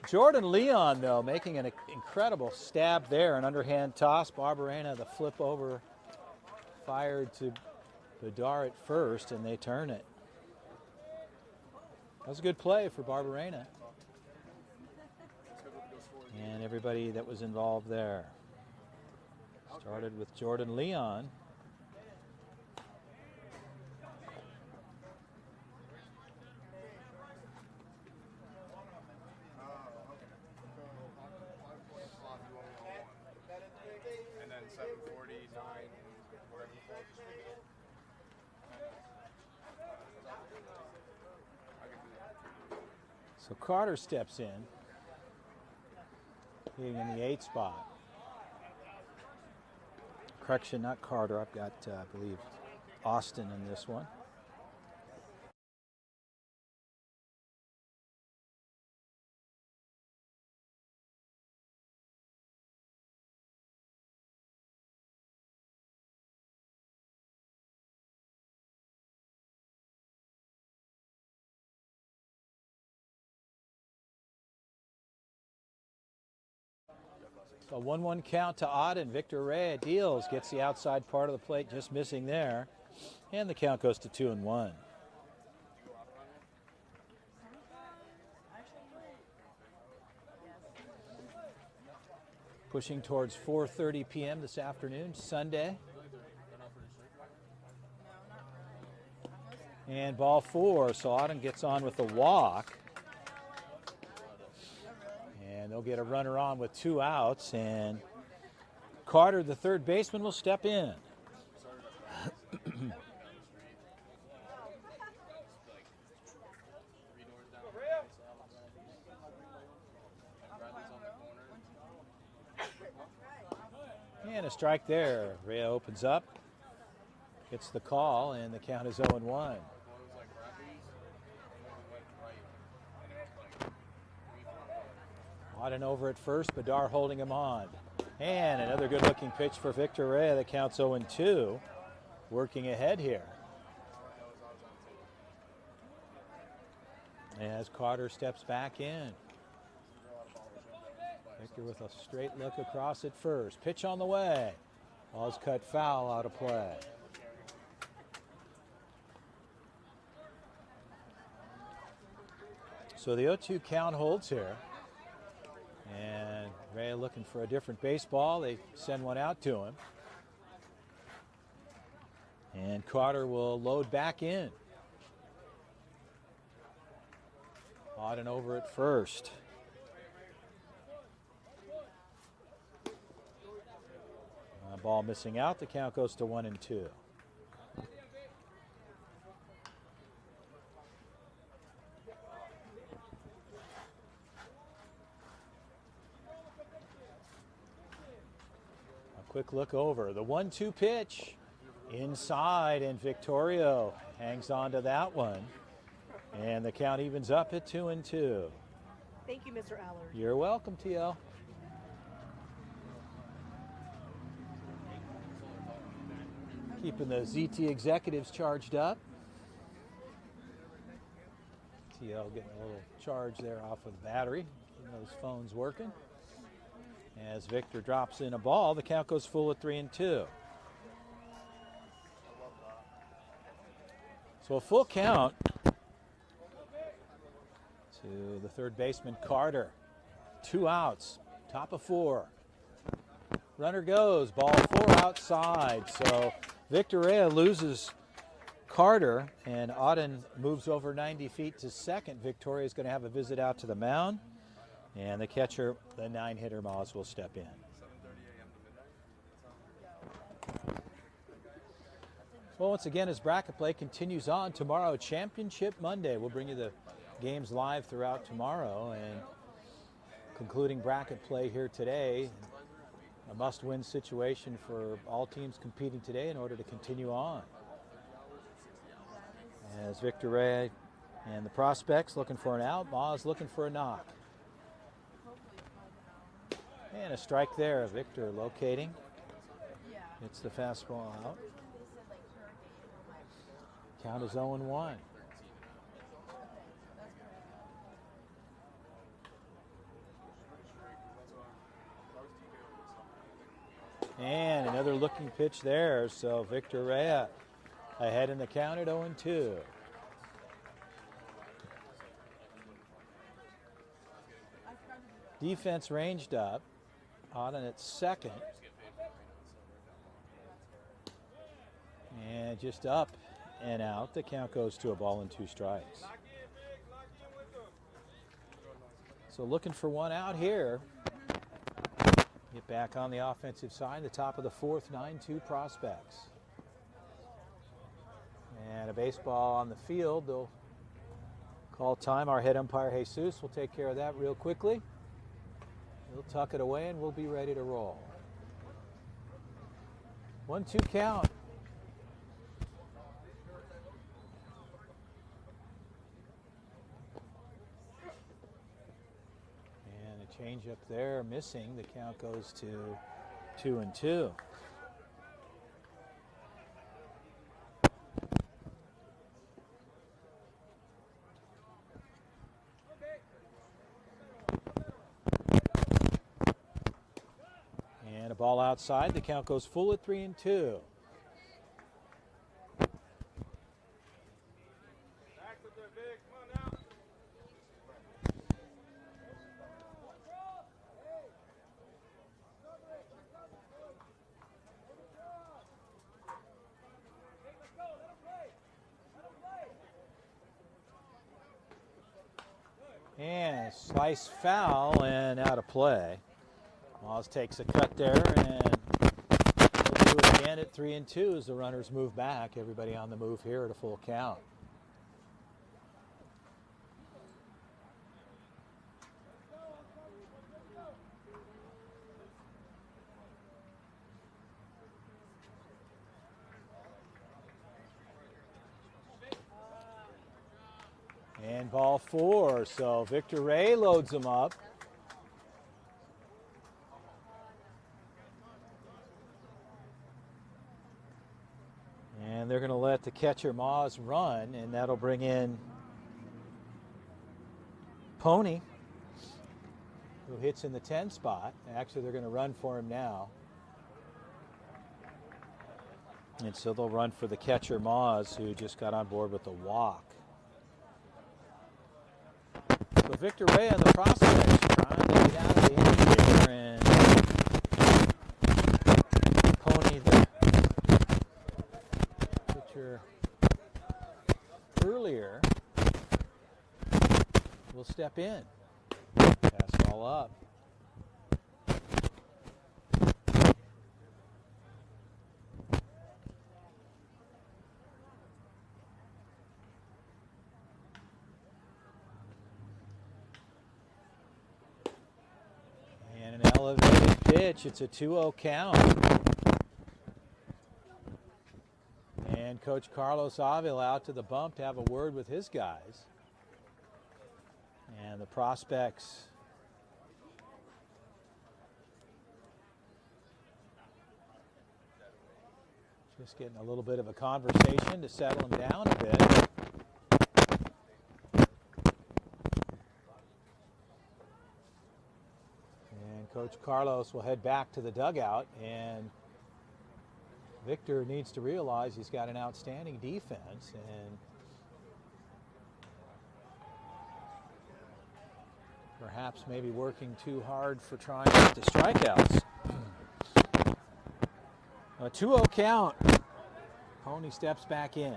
Jordan Leon, though, making an incredible stab there. An underhand toss. Barberena, the flip over, fired to Bedard at first, and they turn it. That was a good play for Barberena. And everybody that was involved there. Started with Jordan Leon. And then 749, whatever. So Carter steps in, hitting in the 8 spot. Correction, not Carter. I've got, I believe, Austin in this one. So 1-1 count to Auden. Victor Rea deals, gets the outside part of the plate, just missing there. And the count goes to 2-1. Pushing towards 4:30 p.m. this afternoon, Sunday. And ball 4, so Auden gets on with the walk. And they'll get a runner on with 2 outs, and Carter, the third baseman, will step in. And a strike there. Rea opens up, gets the call, and the count is 0-1. Auden over at first, Bedard holding him on. And another good-looking pitch for Victor Rea. That counts 0-2. Working ahead here. As Carter steps back in. Victor with a straight look across at first. Pitch on the way. Ball's cut foul, out of play. So the 0-2 count holds here. And Rea looking for a different baseball. They send one out to him. And Carter will load back in. Auden over at first. Ball missing out. The count goes to 1-2. Quick look over. The 1-2 pitch inside, and Victorio hangs on to that one. And the count evens up at 2-2. Thank you, Mr. Allard. You're welcome, TL. Keeping the ZT executives charged up. TL getting a little charge there off of the battery. Getting those phones working. As Victor drops in a ball, the count goes full at 3-2. So a full count to the third baseman, Carter. 2 outs, top of 4. Runner goes, ball 4 outside. So Victor Rea loses Carter, and Auden moves over 90 feet to second. Victoria is going to have a visit out to the mound, and the catcher, the 9-hitter Moz, will step in. Well, once again, as bracket play continues on, tomorrow, Championship Monday. We'll bring you the games live throughout tomorrow, and concluding bracket play here today, a must-win situation for all teams competing today in order to continue on. As Victor Rea and the prospects looking for an out, Moz looking for a knock. And a strike there, Victor locating. It's the fastball out. Count is 0-1. And another looking pitch there, so Victor Rea ahead in the count at 0-2. Defense ranged up. Auden at second. And just up and out. The count goes to a ball and 2 strikes. So looking for one out here. Get back on the offensive side, the top of the 4th, 9-2 prospects. And a baseball on the field. They'll call time. Our head umpire, Jesus, will take care of that real quickly. He'll tuck it away and we'll be ready to roll. 1-2 count. And a change up there missing. The count goes to 2-2. And a ball outside. The count goes full at 3-2. And a slice foul and out of play. Moz takes a cut there, and we'll do it again at 3-2 as the runners move back. Everybody on the move here at a full count. And ball 4, so Victor Rea loads them up. And they're going to let the catcher Moz run, and that'll bring in Pony, who hits in the 10 spot. Actually, they're going to run for him now. And so they'll run for the catcher Moz, who just got on board with a walk. So Victor Rea and the prospects trying to get out of the inning here, and Pony, the pitcher earlier, will step in. Pass ball up. And an elevated pitch. It's a 2-0 count. And Coach Carlos Avila out to the bump to have a word with his guys. And And the Prospects just getting a little bit of a conversation to settle them down a bit. And Coach Carlos will head back to the dugout, and Victor needs to realize he's got an outstanding defense, and perhaps maybe working too hard for trying to get the strikeouts. A 2-0 count. Pony steps back in.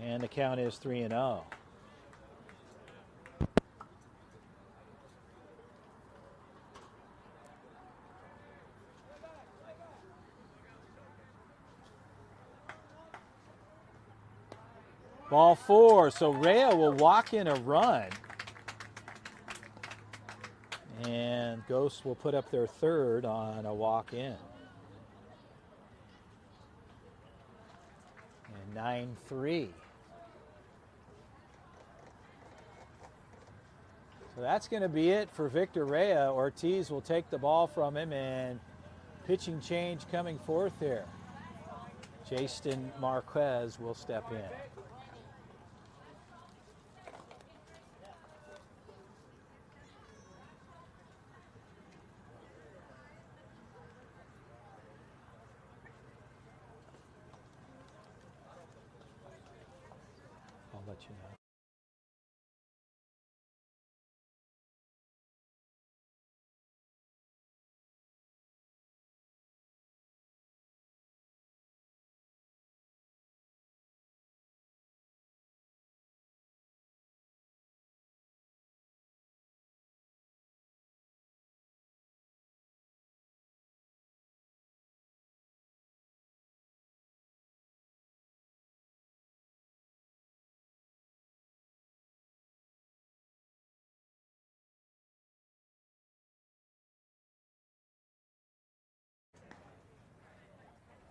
And the count is 3-0. Ball 4, so Rea will walk in a run. And Ghosts will put up their third on a walk-in. And 9-3. So that's going to be it for Victor Rea. Ortiz will take the ball from him, and pitching change coming forth here. Jason Marquez will step in. I'll let you know.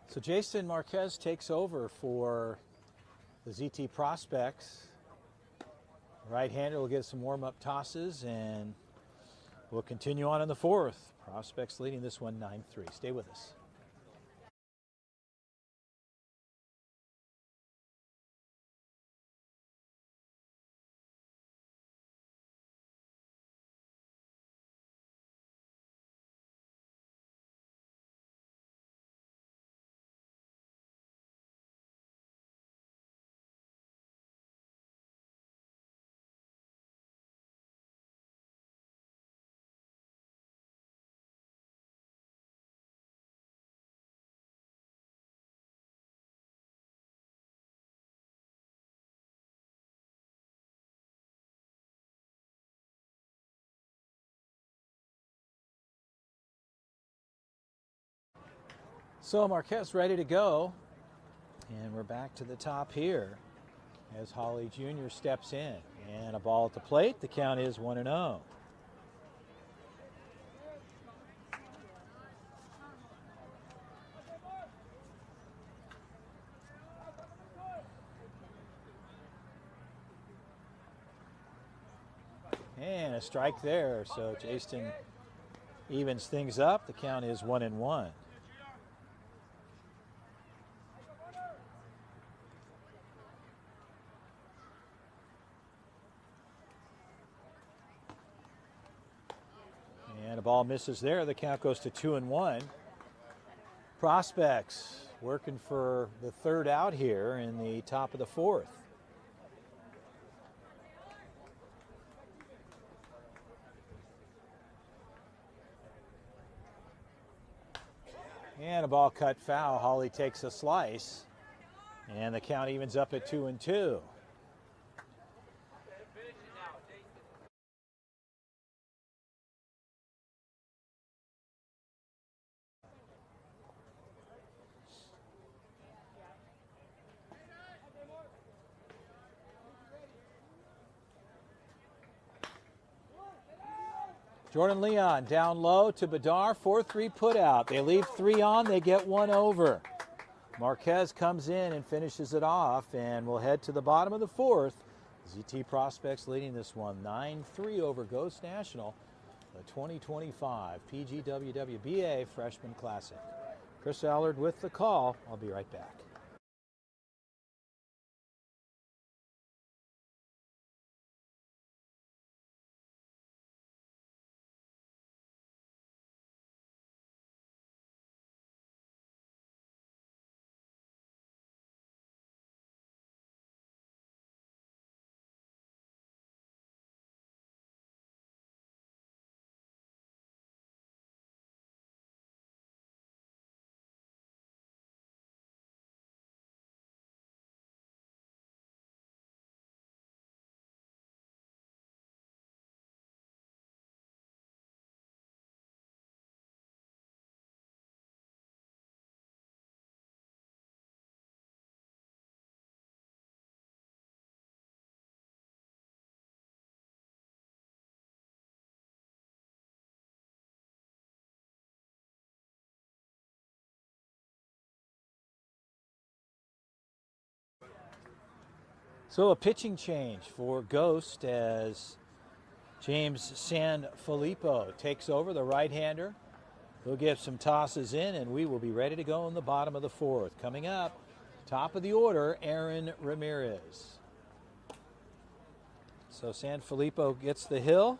So Jason Marquez takes over for the ZT Prospects. Right-hander will get some warm-up tosses, and we'll continue on in the fourth. Prospects leading this one 9-3. Stay with us. So Marquez ready to go, and we're back to the top here as Holly Jr. steps in, and a ball at the plate. The count is 1-0. And a strike there, so Jason evens things up. The count is 1-1. And a ball misses there. The count goes to 2-1. Prospects working for the third out here in the top of the fourth. And a ball cut foul. Holly takes a slice, and the count evens up at 2-2. Jordan Leon down low to Bedar, 4-3 put out. They leave 3 on, they get 1 over. Marquez comes in and finishes it off, and we'll head to the bottom of the fourth. ZT Prospects leading this one 9-3 over Ghost National, the 2025 PGWWBA Freshman Classic. Chris Allard with the call. I'll be right back. So a pitching change for Ghost as James Sanfilippo takes over, the right-hander. He'll get some tosses in, and we will be ready to go in the bottom of the fourth. Coming up, top of the order, Aaron Ramirez. So Sanfilippo gets the hill.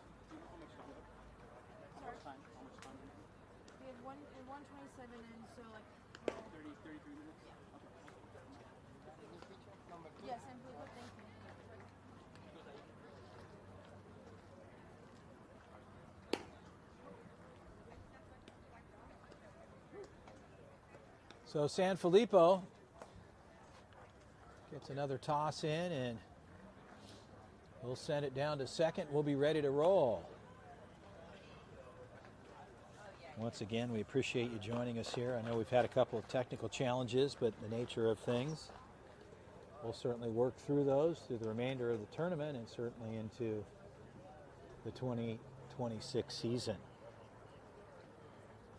We have 127 and so like 33 minutes. Yeah. Yes, and Blue, thank you. So Sanfilippo gets another toss in, and we'll send it down to second. We'll be ready to roll. Once again, we appreciate you joining us here. I know we've had a couple of technical challenges, but the nature of things, we'll certainly work through those through the remainder of the tournament and certainly into the 2026 season.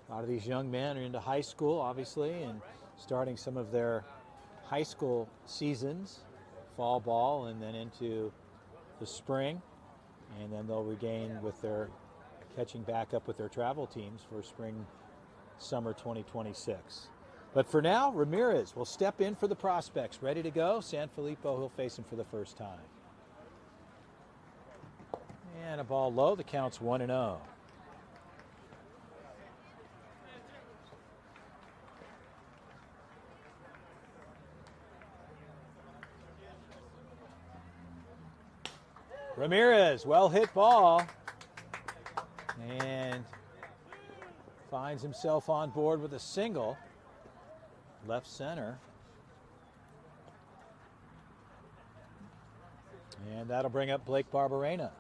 A lot of these young men are into high school, obviously, and starting some of their high school seasons, fall ball, and then into the spring, and then they'll regain with their catching back up with their travel teams for spring, summer 2026. But for now, Ramirez will step in for the Prospects, ready to go. Sanfilippo, he'll face him for the first time. And a ball low, the count's 1-0. Ramirez, well hit ball, and finds himself on board with a single, left center. And that'll bring up Blake Barberena.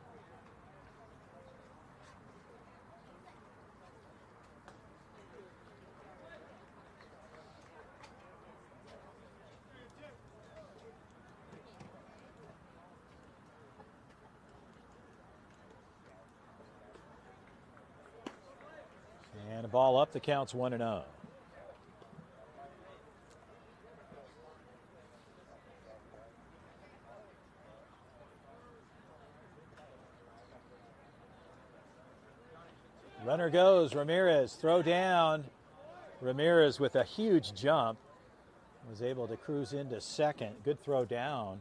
And a ball up, the count's 1-0. Runner goes, Ramirez, throw down. Ramirez with a huge jump was able to cruise into second. Good throw down,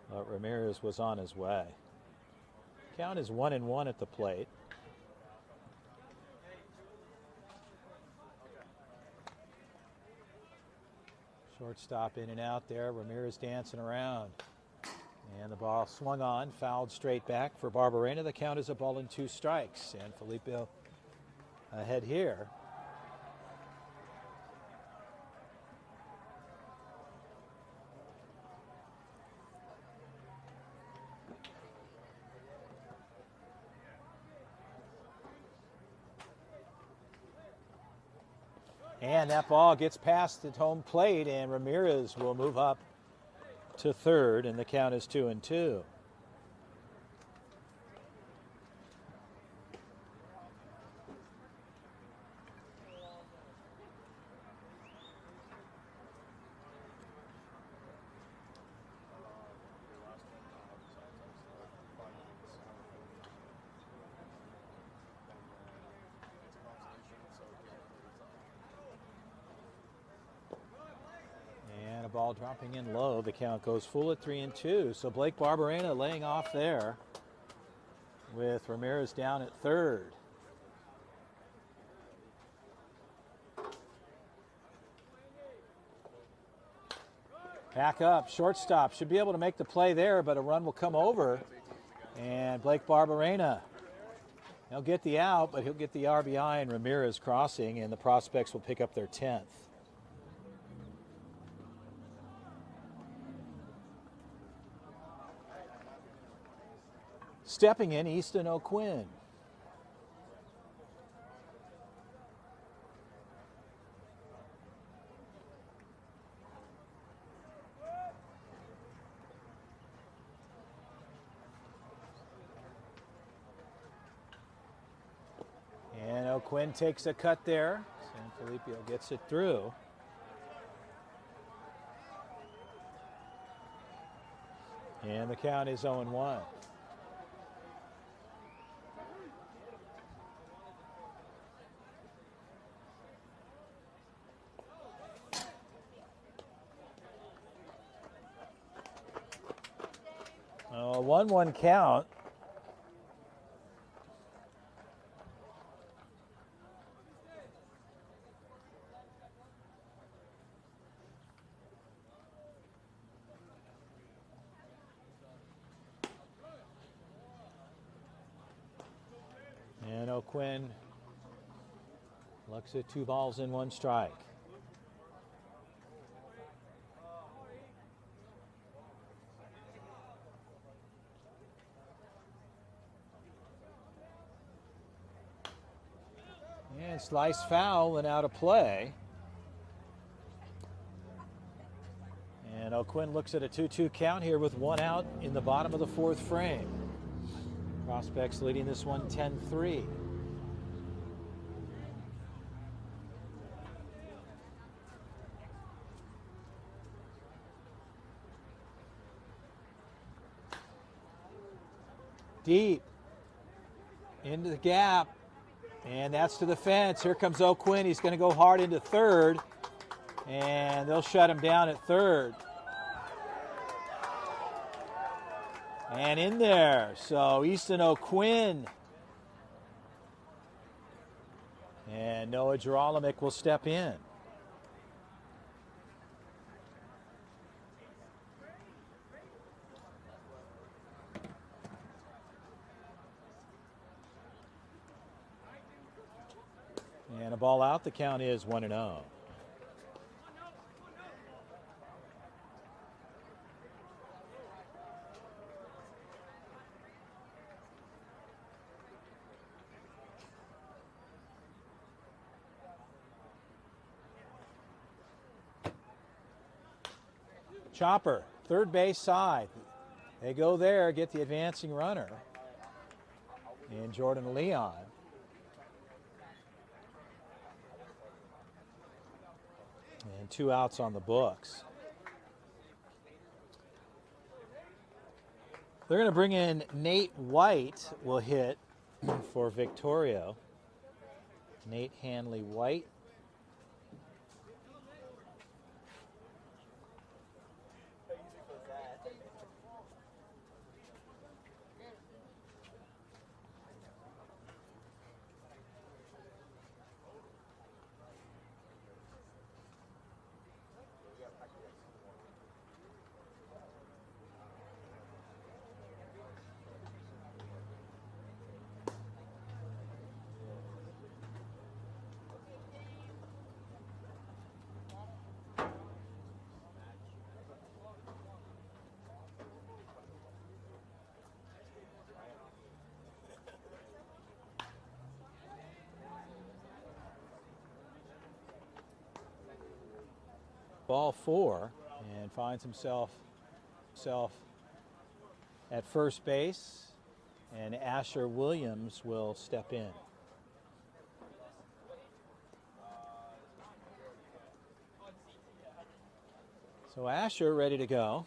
but Ramirez was on his way. Count is 1-1 at the plate. Shortstop in and out there. Ramirez dancing around. And the ball swung on, fouled straight back for Barberena. The count is a ball and 2 strikes. And Sanfilippo ahead here. And that ball gets past the home plate, and Ramirez will move up to third, and the count is 2-2. ball dropping in low. The count goes full at 3-2. So Blake Barberena laying off there with Ramirez down at third. Back up, shortstop. Should be able to make the play there, but a run will come over. And Blake Barberena, he'll get the out, but he'll get the RBI, and Ramirez crossing, and the Prospects will pick up their 10th. Stepping in, Easton O'Quinn. And O'Quinn takes a cut there. Sanfilippo gets it through. And the count is 0-1. A 1-1 count. And O'Quinn looks at 2 balls and 1 strike. And slice foul and out of play. And O'Quinn looks at a 2-2 count here with 1 out in the bottom of the 4th frame. Prospects leading this one 10-3. Deep into the gap, and that's to the fence. Here comes O'Quinn. He's going to go hard into third, and they'll shut him down at third. And in there, so Easton O'Quinn. And Noah Gerolamick will step in. And a ball out, the count is 1-0. Chopper, third base side. They go there, get the advancing runner. And Jordan Leon. And 2 outs on the books. They're going to bring in Nate White, will hit for Victoria. Nate Hanley White. Ball 4, and finds himself at first base, and Asher Williams will step in. So Asher ready to go.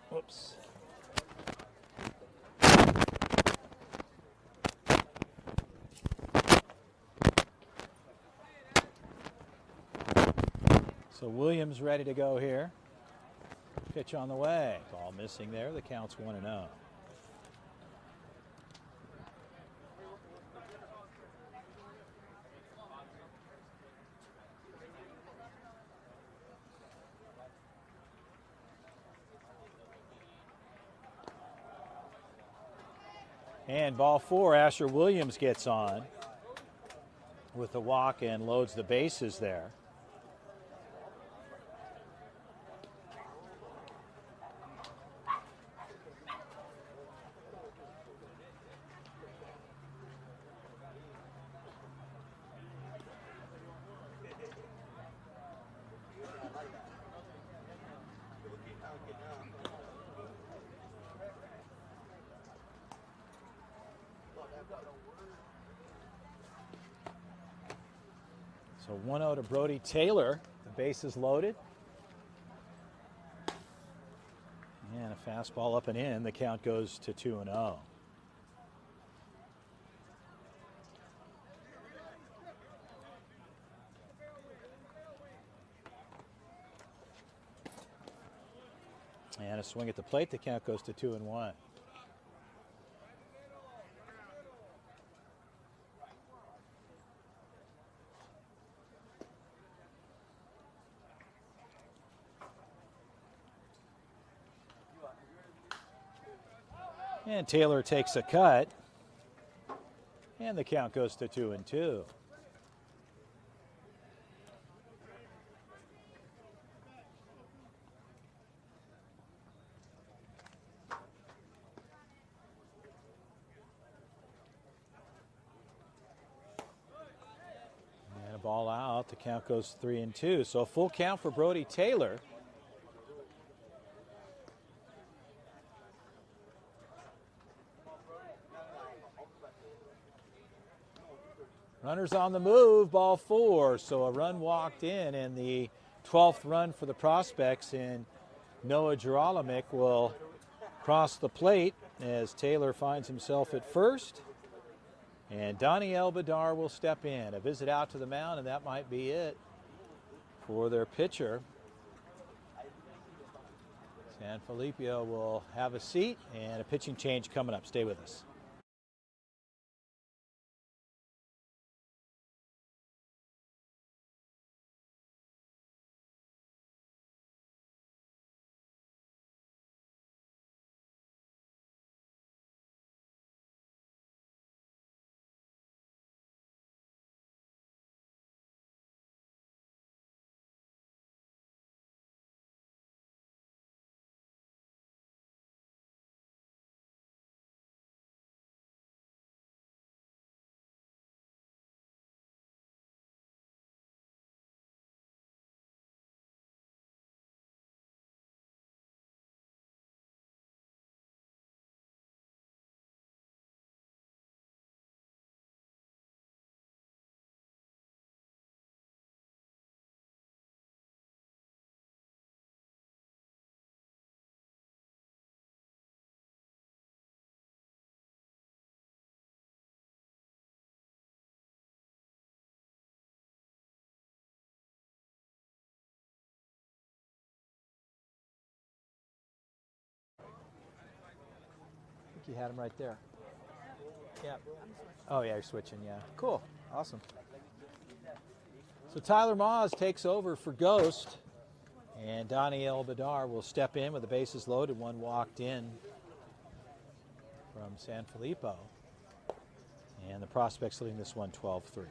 Whoops. So Williams ready to go here. Pitch on the way. Ball missing there. The count's 1-0. And ball 4, Asher Williams gets on with the walk and loads the bases there. So 1-0 to Brody Taylor. The base is loaded. And a fastball up and in. The count goes to 2-0. And a swing at the plate. The count goes to 2-1. And Taylor takes a cut. And the count goes to 2-2. And a ball out. The count goes 3-2. So a full count for Brody Taylor. Runners on the move, ball 4. So a run walked in, and the 12th run for the Prospects in Noah Gerolamic will cross the plate as Taylor finds himself at first. And Donnie Elbadar will step in. A visit out to the mound, and that might be it for their pitcher. San Felipe will have a seat, and a pitching change coming up. Stay with us. You had him right there. Yeah. Oh, yeah, you're switching, yeah. Cool. Awesome. So Tyler Maas takes over for Ghost, and Donnie Elbadar will step in with the bases loaded, one walked in from San Felipe. And the Prospects leading this one 12-3.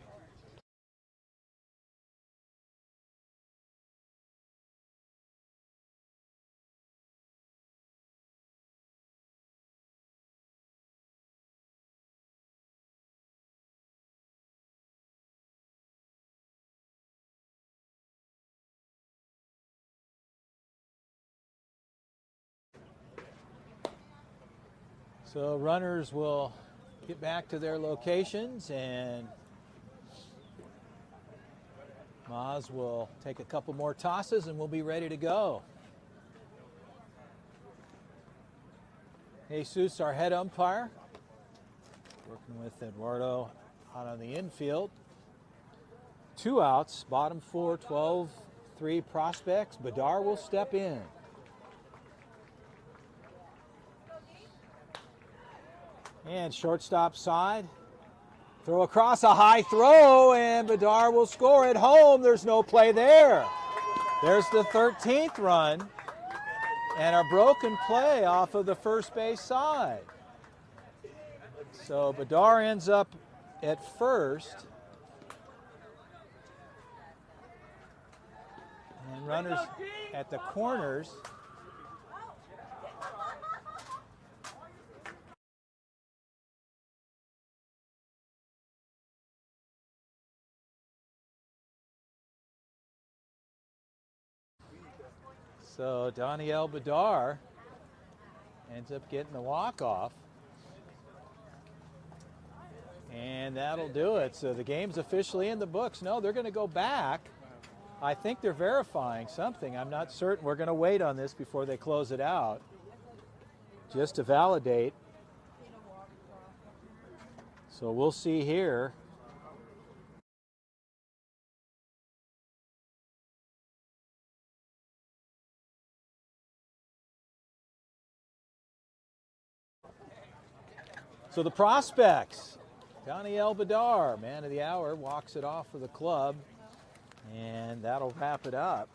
So runners will get back to their locations, and Maas will take a couple more tosses and we'll be ready to go. Jesus, our head umpire, working with Eduardo out on the infield. 2 outs, bottom 4, 12-3 prospects. Bedard will step in. And shortstop side. Throw across, a high throw, and Bedard will score at home. There's no play there. There's the 13th run, and a broken play off of the first base side. So Bedard ends up at first. And runners at the corners. So Daniel Bedard ends up getting the walk-off. And that'll do it. So the game's officially in the books. No, they're going to go back. I think they're verifying something. I'm not certain. We're going to wait on this before they close it out, just to validate. So we'll see here. So the prospects, Daniel Bedard, man of the hour, walks it off for the club, and that'll wrap it up.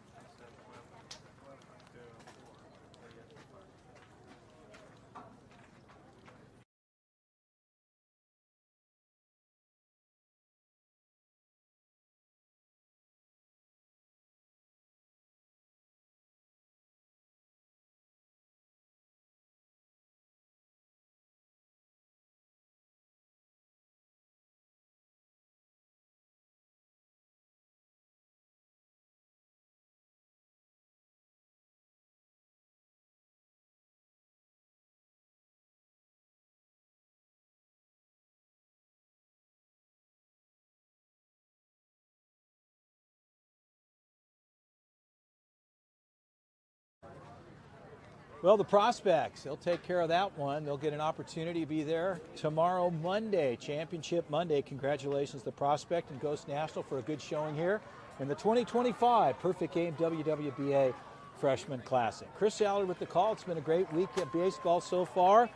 Well, the prospects, they'll take care of that one. They'll get an opportunity to be there tomorrow, Monday, Championship Monday. Congratulations to the prospect and Ghost National for a good showing here in the 2025 Perfect Game WWBA Freshman Classic. Chris Allard with the call. It's been a great week at baseball so far,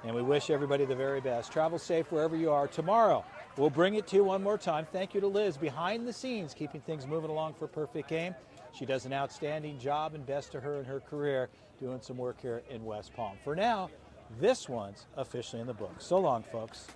and we wish everybody the very best. Travel safe wherever you are. Tomorrow, we'll bring it to you one more time. Thank you to Liz behind the scenes, keeping things moving along for Perfect Game. She does an outstanding job, and best to her in her career, doing some work here in West Palm. For now, this one's officially in the books. So long, folks.